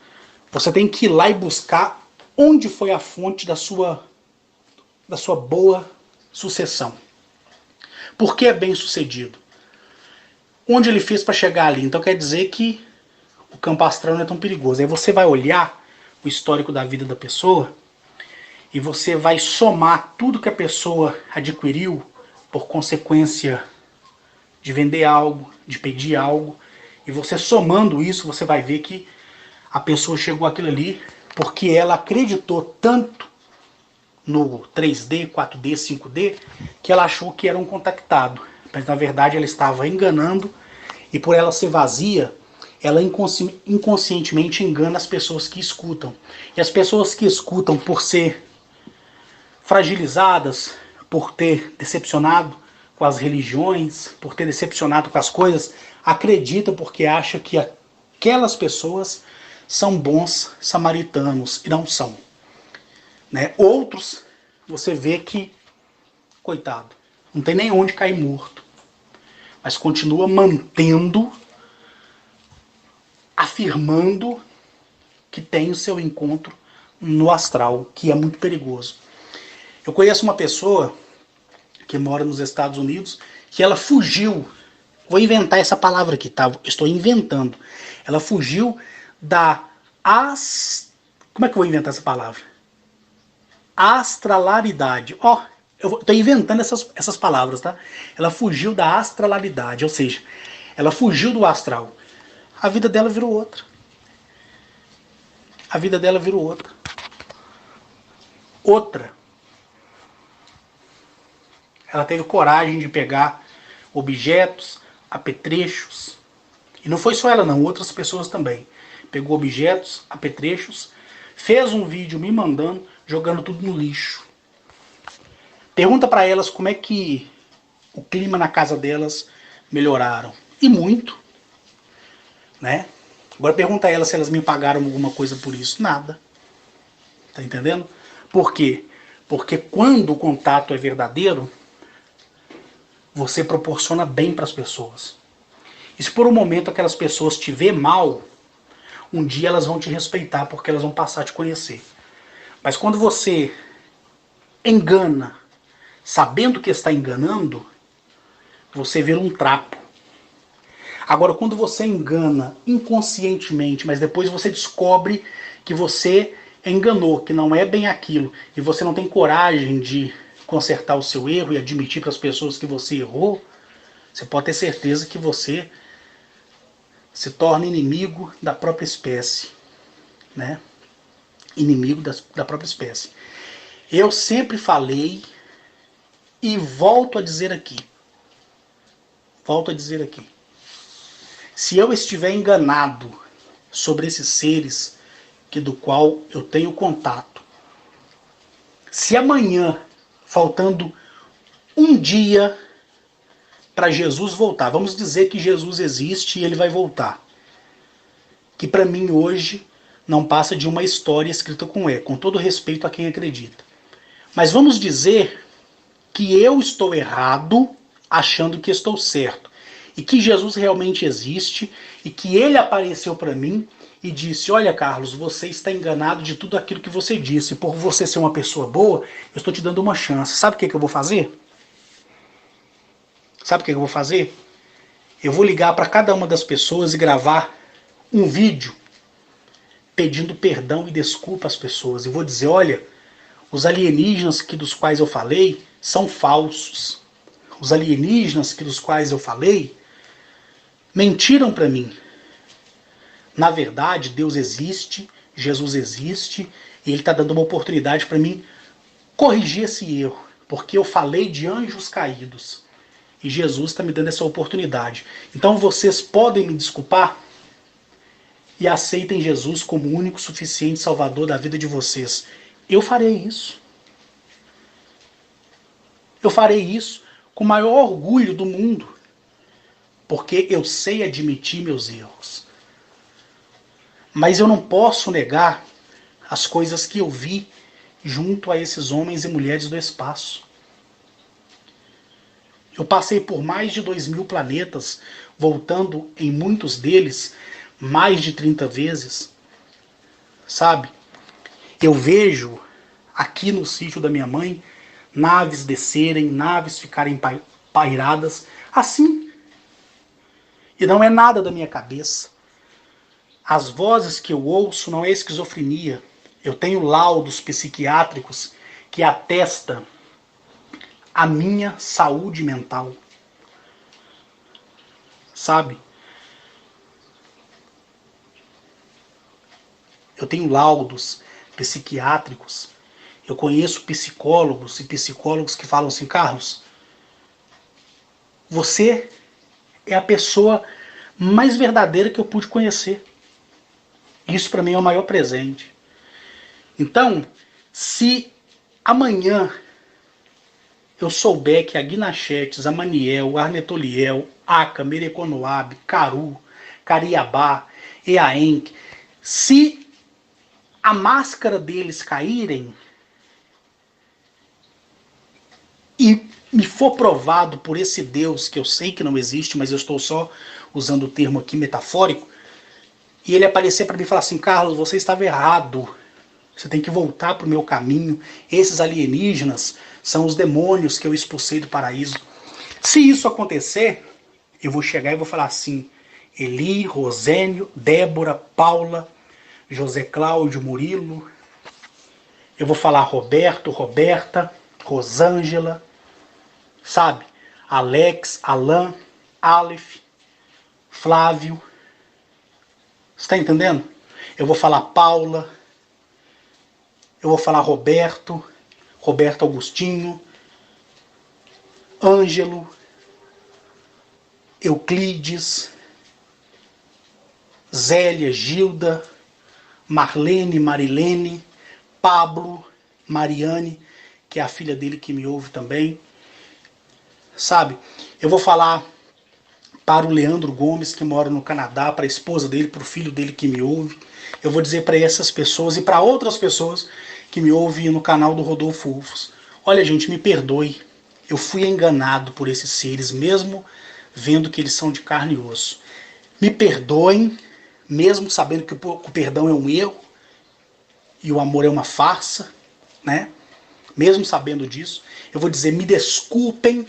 você tem que ir lá e buscar onde foi a fonte da sua boa sucessão. Por que é bem sucedido? Onde ele fez para chegar ali? Então quer dizer que o campo astral não é tão perigoso. Aí você vai olhar o histórico da vida da pessoa e você vai somar tudo que a pessoa adquiriu por consequência de vender algo, de pedir algo, e você somando isso, você vai ver que a pessoa chegou àquilo ali porque ela acreditou tanto no 3D, 4D, 5D, que ela achou que era um contactado. Mas na verdade ela estava enganando, e por ela ser vazia, ela inconscientemente engana as pessoas que escutam. E as pessoas que escutam, por ser fragilizadas, por ter decepcionado com as religiões, por ter decepcionado com as coisas, acreditam porque acham que aquelas pessoas são bons samaritanos, e não são. Né? Outros, você vê que, coitado, não tem nem onde cair morto, mas continua mantendo, afirmando que tem o seu encontro no astral, que é muito perigoso. Eu conheço uma pessoa que mora nos Estados Unidos, que ela fugiu, vou inventar essa palavra aqui, tá? Estou inventando. Ela fugiu da como é que eu vou inventar essa palavra? Astralaridade. Ó, eu estou inventando essas palavras, tá? Ela fugiu da astralaridade, ou seja, ela fugiu do astral. A vida dela virou outra. A vida dela virou outra. Outra. Ela teve coragem de pegar objetos, apetrechos. E não foi só ela não, outras pessoas também. Pegou objetos, apetrechos, fez um vídeo me mandando, jogando tudo no lixo. Pergunta para elas como é que o clima na casa delas melhoraram. E muito. Né? Agora pergunta a elas se elas me pagaram alguma coisa por isso. Nada. Tá entendendo? Por quê? Porque quando o contato é verdadeiro, você proporciona bem para as pessoas. E se por um momento aquelas pessoas te vê mal, um dia elas vão te respeitar porque elas vão passar a te conhecer. Mas quando você engana, sabendo que está enganando, você vira um trapo. Agora, quando você engana inconscientemente, mas depois você descobre que você enganou, que não é bem aquilo, e você não tem coragem de consertar o seu erro e admitir para as pessoas que você errou, você pode ter certeza que você se torna inimigo da própria espécie, né? Inimigo da própria espécie. Eu sempre falei e volto a dizer aqui. Se eu estiver enganado sobre esses seres do qual eu tenho contato, se amanhã, faltando um dia para Jesus voltar, vamos dizer que Jesus existe e ele vai voltar, que para mim hoje não passa de uma história escrita com E, com todo respeito a quem acredita. Mas vamos dizer que eu estou errado achando que estou certo, e que Jesus realmente existe, e que ele apareceu para mim e disse: olha, Carlos, você está enganado de tudo aquilo que você disse, por você ser uma pessoa boa, eu estou te dando uma chance. Sabe o que eu vou fazer? Eu vou ligar para cada uma das pessoas e gravar um vídeo pedindo perdão e desculpa às pessoas. E vou dizer: olha, os alienígenas dos quais eu falei são falsos. Os alienígenas dos quais eu falei mentiram para mim. Na verdade, Deus existe, Jesus existe, e ele está dando uma oportunidade para mim corrigir esse erro, porque eu falei de anjos caídos, e Jesus está me dando essa oportunidade. Então vocês podem me desculpar e aceitem Jesus como o único suficiente salvador da vida de vocês. Eu farei isso. Eu farei isso com o maior orgulho do mundo, porque eu sei admitir meus erros. Mas eu não posso negar as coisas que eu vi junto a esses homens e mulheres do espaço. Eu passei por mais de 2.000 planetas, voltando em muitos deles mais de 30 vezes. Sabe? Eu vejo aqui no sítio da minha mãe, naves descerem, naves ficarem pairadas, assim. E não é nada da minha cabeça. As vozes que eu ouço não é esquizofrenia. Eu tenho laudos psiquiátricos que atestam a minha saúde mental. Sabe? Eu tenho laudos psiquiátricos. Eu conheço psicólogos e psicólogos que falam assim: Carlos, você é a pessoa mais verdadeira que eu pude conhecer. Isso para mim é o maior presente. Então, se amanhã eu souber que a Guinachetes, a Maniel, Arnetoliel, Aca, Mereconoab, Caru, Cariabá, Eaenc, se a máscara deles caírem e me for provado por esse Deus, que eu sei que não existe, mas eu estou só usando o termo aqui metafórico, e ele aparecer para mim e falar assim: Carlos, você estava errado, você tem que voltar para o meu caminho, esses alienígenas são os demônios que eu expulsei do paraíso. Se isso acontecer, eu vou chegar e vou falar assim: Eli, Rosênio, Débora, Paula, José Cláudio, Murilo. Eu vou falar Roberto, Roberta, Rosângela, sabe? Alex, Alan, Aleph, Flávio. Você tá entendendo? Eu vou falar Paula, eu vou falar Roberto, Roberto Augustinho, Ângelo, Euclides, Zélia, Gilda, Marlene, Marilene, Pablo, Mariane, que é a filha dele que me ouve também. Sabe? Eu vou falar para o Leandro Gomes, que mora no Canadá, para a esposa dele, para o filho dele que me ouve. Eu vou dizer para essas pessoas e para outras pessoas que me ouvem no canal do Rodolfo Ufos: olha, gente, me perdoe. Eu fui enganado por esses seres, mesmo vendo que eles são de carne e osso. Me perdoem, mesmo sabendo que o perdão é um erro e o amor é uma farsa, né? Mesmo sabendo disso, eu vou dizer: me desculpem,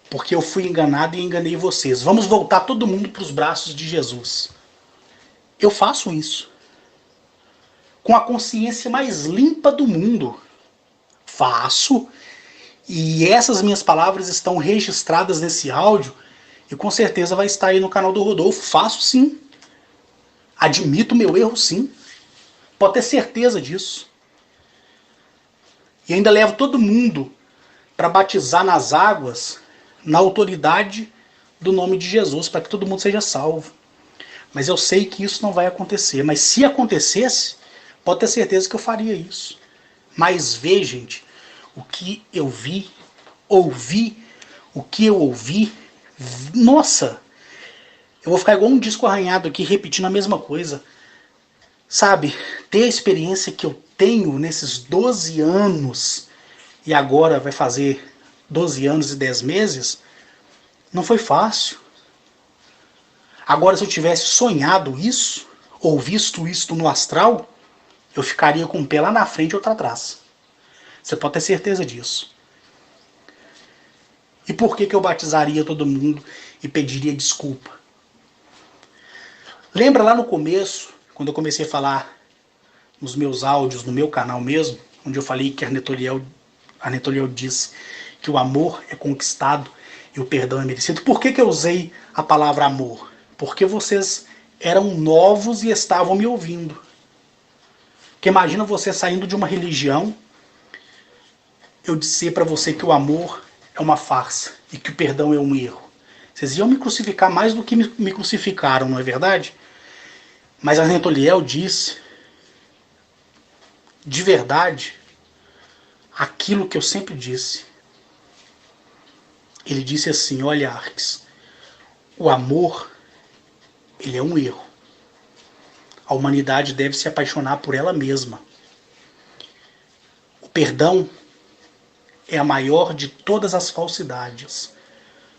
porque eu fui enganado e enganei vocês. Vamos voltar todo mundo para os braços de Jesus. Eu faço isso com a consciência mais limpa do mundo. Faço. E essas minhas palavras estão registradas nesse áudio e com certeza vai estar aí no canal do Rodolfo. Faço sim. Admito meu erro sim. Pode ter certeza disso. E ainda levo todo mundo para batizar nas águas na autoridade do nome de Jesus, para que todo mundo seja salvo. Mas eu sei que isso não vai acontecer. Mas se acontecesse, pode ter certeza que eu faria isso. Mas vê, gente, o que eu vi, ouvi, o que eu ouvi, nossa, eu vou ficar igual um disco arranhado aqui, repetindo a mesma coisa. Sabe, ter a experiência que eu tenho nesses 12 anos, e agora vai fazer 12 anos e 10 meses, não foi fácil. Agora, se eu tivesse sonhado isso, ou visto isso no astral, eu ficaria com um pé lá na frente e outro atrás. Você pode ter certeza disso. E por que eu batizaria todo mundo e pediria desculpa? Lembra lá no começo, quando eu comecei a falar nos meus áudios, no meu canal mesmo, onde eu falei que Arnetoliel disse que o amor é conquistado e o perdão é merecido? Por que eu usei a palavra amor? Porque vocês eram novos e estavam me ouvindo. Porque imagina você saindo de uma religião, eu dizer para você que o amor é uma farsa e que o perdão é um erro. Vocês iam me crucificar mais do que me crucificaram, não é verdade? Mas Arnetoliel disse, de verdade, aquilo que eu sempre disse. Ele disse assim: olha, Arques, o amor, ele é um erro. A humanidade deve se apaixonar por ela mesma. O perdão é a maior de todas as falsidades,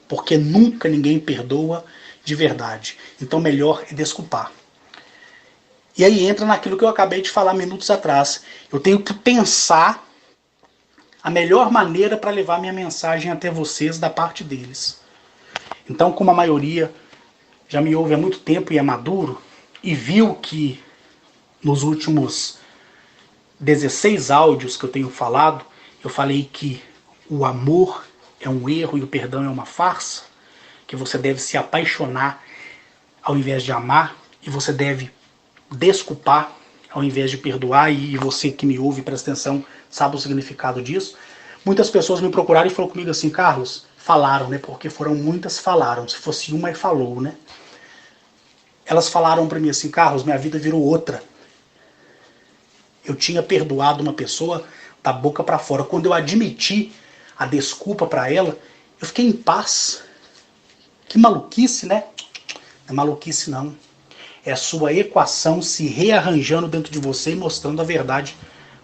porque nunca ninguém perdoa de verdade. Então melhor é desculpar. E aí entra naquilo que eu acabei de falar minutos atrás. Eu tenho que pensar a melhor maneira para levar minha mensagem até vocês da parte deles. Então, como a maioria já me ouve há muito tempo e é maduro, e viu que nos últimos 16 áudios que eu tenho falado, eu falei que o amor é um erro e o perdão é uma farsa, que você deve se apaixonar ao invés de amar, e você deve desculpar ao invés de perdoar, e você que me ouve, presta atenção, sabe o significado disso. Muitas pessoas me procuraram e falaram comigo assim: Carlos, falaram, né? Porque foram muitas, falaram. Se fosse uma, falou, né? Elas falaram para mim assim: Carlos, minha vida virou outra. Eu tinha perdoado uma pessoa da boca para fora. Quando eu admiti a desculpa para ela, eu fiquei em paz. Que maluquice, né? Não é maluquice, não. É a sua equação se rearranjando dentro de você e mostrando a verdade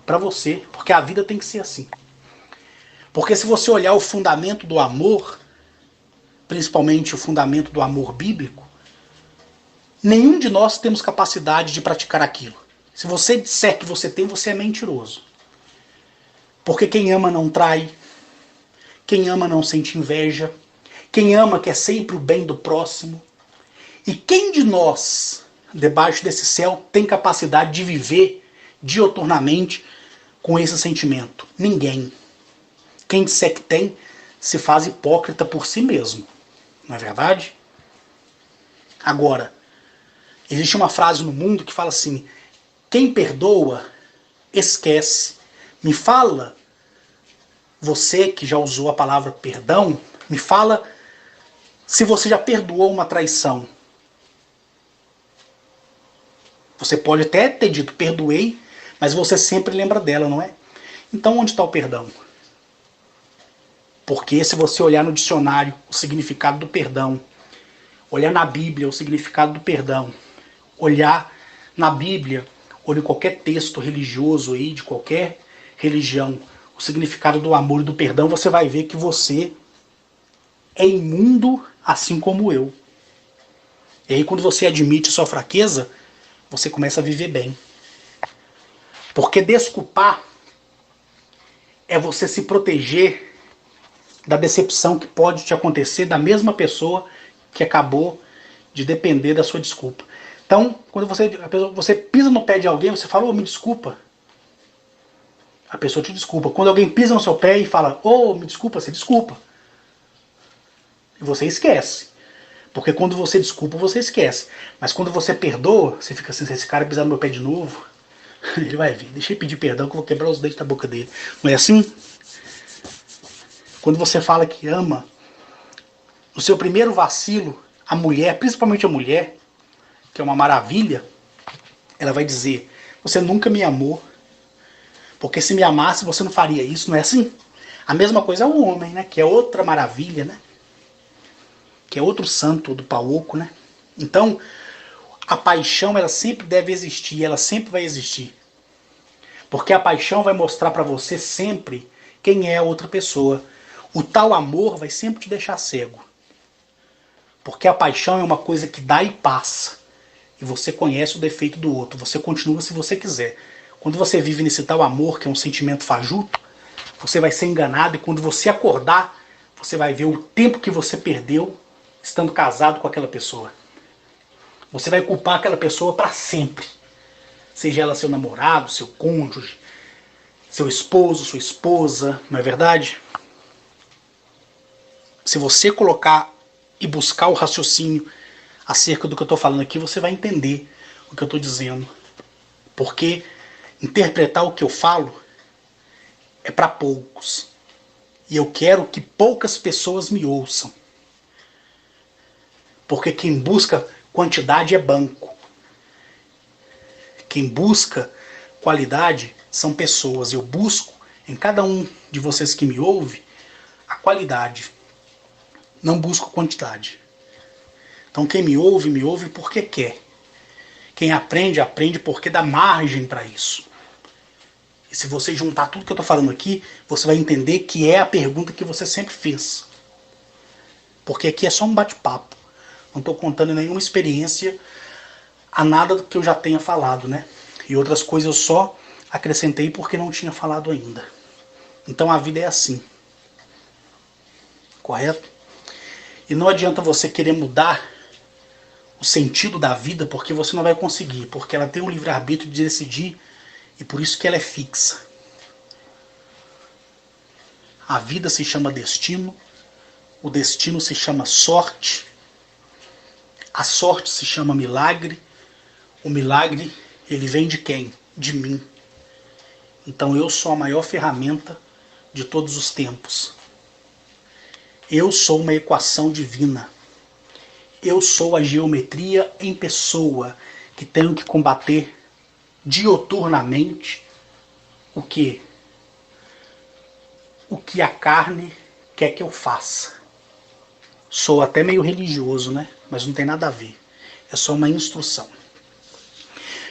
para você. Porque a vida tem que ser assim. Porque se você olhar o fundamento do amor, principalmente o fundamento do amor bíblico, nenhum de nós temos capacidade de praticar aquilo. Se você disser que você tem, você é mentiroso. Porque quem ama não trai, quem ama não sente inveja, quem ama quer sempre o bem do próximo. E quem de nós, debaixo desse céu, tem capacidade de viver dioturnamente com esse sentimento? Ninguém. Quem disser que tem, se faz hipócrita por si mesmo. Não é verdade? Agora, existe uma frase no mundo que fala assim: quem perdoa, esquece. Me fala, você que já usou a palavra perdão, me fala se você já perdoou uma traição. Você pode até ter dito perdoei, mas você sempre lembra dela, não é? Então onde está o perdão? Porque se você olhar no dicionário o significado do perdão, olhar na Bíblia o significado do perdão, olhar na Bíblia ou em qualquer texto religioso aí, de qualquer religião, o significado do amor e do perdão, você vai ver que você é imundo assim como eu. E aí quando você admite sua fraqueza, você começa a viver bem. Porque desculpar é você se proteger da decepção que pode te acontecer da mesma pessoa que acabou de depender da sua desculpa. Então, quando você pisa no pé de alguém, você fala: oh, me desculpa. A pessoa te desculpa. Quando alguém pisa no seu pé e fala: oh, me desculpa, você desculpa. E você esquece. Porque quando você desculpa, você esquece. Mas quando você perdoa, você fica assim: se esse cara pisar no meu pé de novo, ele vai vir. Deixa eu pedir perdão que eu vou quebrar os dentes da boca dele. Não é assim? Quando você fala que ama, no seu primeiro vacilo, a mulher, principalmente a mulher, que é uma maravilha, ela vai dizer: você nunca me amou, porque se me amasse você não faria isso, não é assim? A mesma coisa é o homem, né? Que é outra maravilha, né? Que é outro santo do pau oco, né? Então, a paixão, ela sempre deve existir, ela sempre vai existir. Porque a paixão vai mostrar pra você sempre quem é a outra pessoa. O tal amor vai sempre te deixar cego. Porque a paixão é uma coisa que dá e passa. E você conhece o defeito do outro. Você continua se você quiser. Quando você vive nesse tal amor, que é um sentimento fajuto, você vai ser enganado, e quando você acordar, você vai ver o tempo que você perdeu estando casado com aquela pessoa. Você vai culpar aquela pessoa para sempre. Seja ela seu namorado, seu cônjuge, seu esposo, sua esposa, não é verdade? Se você colocar e buscar o raciocínio acerca do que eu estou falando aqui, você vai entender o que eu estou dizendo. Porque interpretar o que eu falo é para poucos. E eu quero que poucas pessoas me ouçam. Porque quem busca quantidade é banco. Quem busca qualidade são pessoas. Eu busco em cada um de vocês que me ouve a qualidade. Não busco quantidade. Então quem me ouve porque quer. Quem aprende, aprende porque dá margem para isso. E se você juntar tudo que eu estou falando aqui, você vai entender que é a pergunta que você sempre fez. Porque aqui é só um bate-papo. Não estou contando nenhuma experiência a nada do que eu já tenha falado, né? E outras coisas eu só acrescentei porque não tinha falado ainda. Então a vida é assim, correto? E não adianta você querer mudar o sentido da vida, porque você não vai conseguir, porque ela tem o livre-arbítrio de decidir e por isso que ela é fixa. A vida se chama destino, o destino se chama sorte, a sorte se chama milagre, o milagre ele vem de quem? De mim. Então eu sou a maior ferramenta de todos os tempos. Eu sou uma equação divina. Eu sou a geometria em pessoa que tenho que combater dioturnamente o que? O que a carne quer que eu faça. Sou até meio religioso, né? Mas não tem nada a ver. É só uma instrução.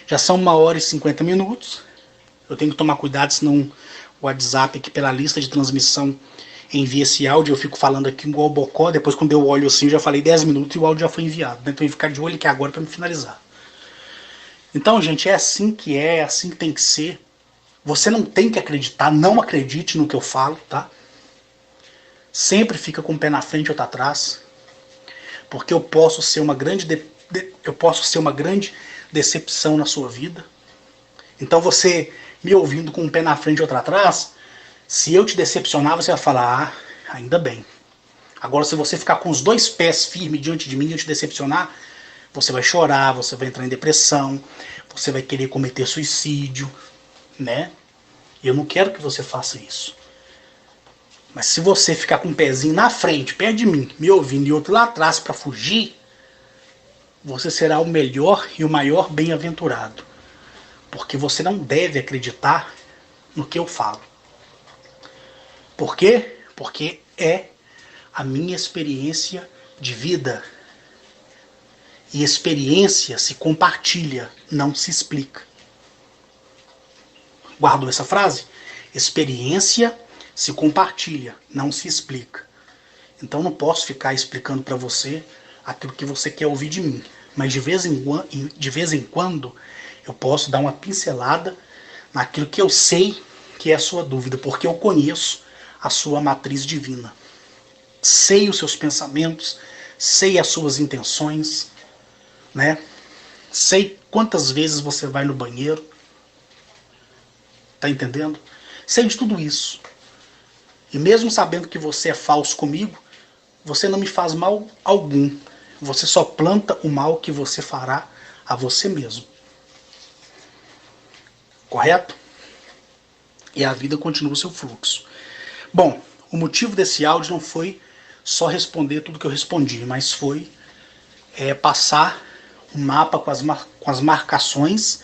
Já são 1h50. Eu tenho que tomar cuidado, senão o WhatsApp aqui pela lista de transmissão envia esse áudio. Eu fico falando aqui igual bocó. Depois, quando eu olho assim, eu já falei 10 minutos e o áudio já foi enviado. Então, eu tenho que ficar de olho aqui agora para me finalizar. Então, gente, é assim que tem que ser. Você não tem que acreditar, não acredite no que eu falo, tá? Sempre fica com o pé na frente ou tá atrás. Porque eu posso ser uma grande decepção na sua vida. Então, você me ouvindo com um pé na frente e outro atrás, se eu te decepcionar, você vai falar, ainda bem. Agora, se você ficar com os 2 pés firmes diante de mim e eu te decepcionar, você vai chorar, você vai entrar em depressão, você vai querer cometer suicídio, né? Eu não quero que você faça isso. Mas se você ficar com um pezinho na frente, perto de mim, me ouvindo, e outro lá atrás para fugir, você será o melhor e o maior bem-aventurado. Porque você não deve acreditar no que eu falo. Por quê? Porque é a minha experiência de vida. E experiência se compartilha, não se explica. Guardou essa frase? Experiência se compartilha, não se explica. Então não posso ficar explicando para você aquilo que você quer ouvir de mim. Mas de vez em quando eu posso dar uma pincelada naquilo que eu sei que é a sua dúvida, porque eu conheço a sua matriz divina. Sei os seus pensamentos, sei as suas intenções, né? Sei quantas vezes você vai no banheiro. Tá entendendo? Sei de tudo isso. E mesmo sabendo que você é falso comigo, você não me faz mal algum. Você só planta o mal que você fará a você mesmo. Correto? E a vida continua o seu fluxo. Bom, o motivo desse áudio não foi só responder tudo que eu respondi, mas foi passar um mapa com as marcações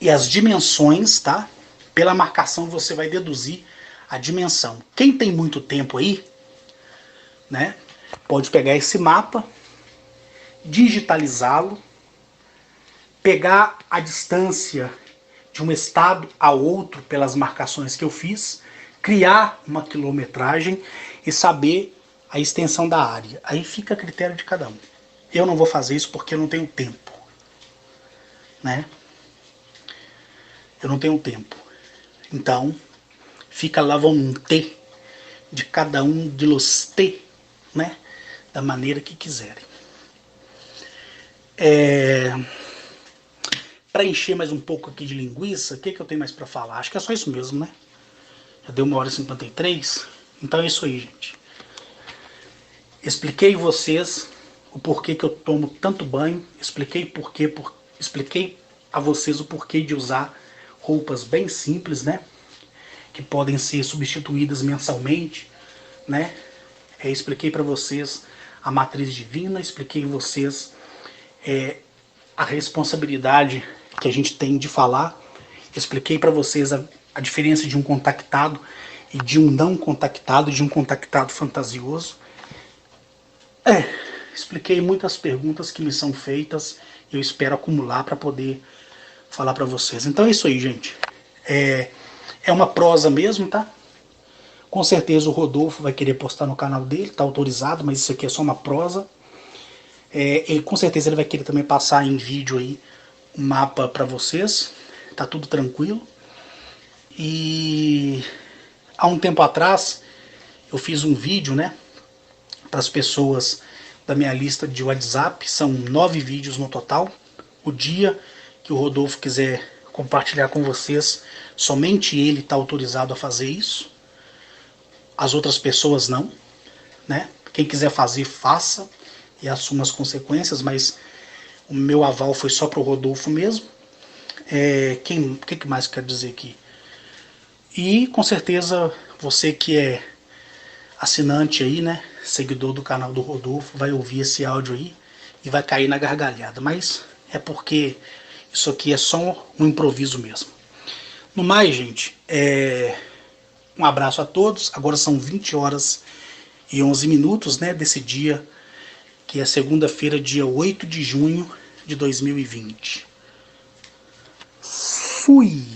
e as dimensões, tá? Pela marcação você vai deduzir a dimensão. Quem tem muito tempo aí, né, pode pegar esse mapa, digitalizá-lo, pegar a distância de um estado a outro pelas marcações que eu fiz, criar uma quilometragem e saber a extensão da área. Aí fica a critério de cada um. Eu não vou fazer isso porque eu não tenho tempo, né? Eu não tenho tempo. Então, fica la vontade de cada um de los te, né? Da maneira que quiserem. Para encher mais um pouco aqui de linguiça, o que eu tenho mais para falar? Acho que é só isso mesmo, né? Já deu 1h53. Então é isso aí, gente. Expliquei vocês o porquê que eu tomo tanto banho. Expliquei a vocês o porquê de usar roupas bem simples, né? Que podem ser substituídas mensalmente, né? Expliquei para vocês a matriz divina, expliquei a vocês a responsabilidade que a gente tem de falar, expliquei para vocês a diferença de um contactado e de um não contactado, de um contactado fantasioso. Expliquei muitas perguntas que me são feitas e eu espero acumular para poder falar para vocês. Então é isso aí, gente. É uma prosa mesmo, tá? Com certeza o Rodolfo vai querer postar no canal dele, tá autorizado, mas isso aqui é só uma prosa. Com certeza ele vai querer também passar em vídeo aí um mapa para vocês. Tá tudo tranquilo. E Há um tempo atrás, eu fiz um vídeo, né, para as pessoas da minha lista de WhatsApp. São 9 vídeos no total. O dia que o Rodolfo quiser compartilhar com vocês, somente ele está autorizado a fazer isso. As outras pessoas não, né? Quem quiser fazer, faça e assuma as consequências, mas o meu aval foi só para o Rodolfo mesmo. O que mais quero dizer aqui? E com certeza você que é assinante aí, né, seguidor do canal do Rodolfo, vai ouvir esse áudio aí e vai cair na gargalhada, mas é porque isso aqui é só um improviso mesmo. No mais, gente, um abraço a todos. Agora são 20 horas e 11 minutos, né, desse dia, que é segunda-feira, dia 8 de junho de 2020. Fui!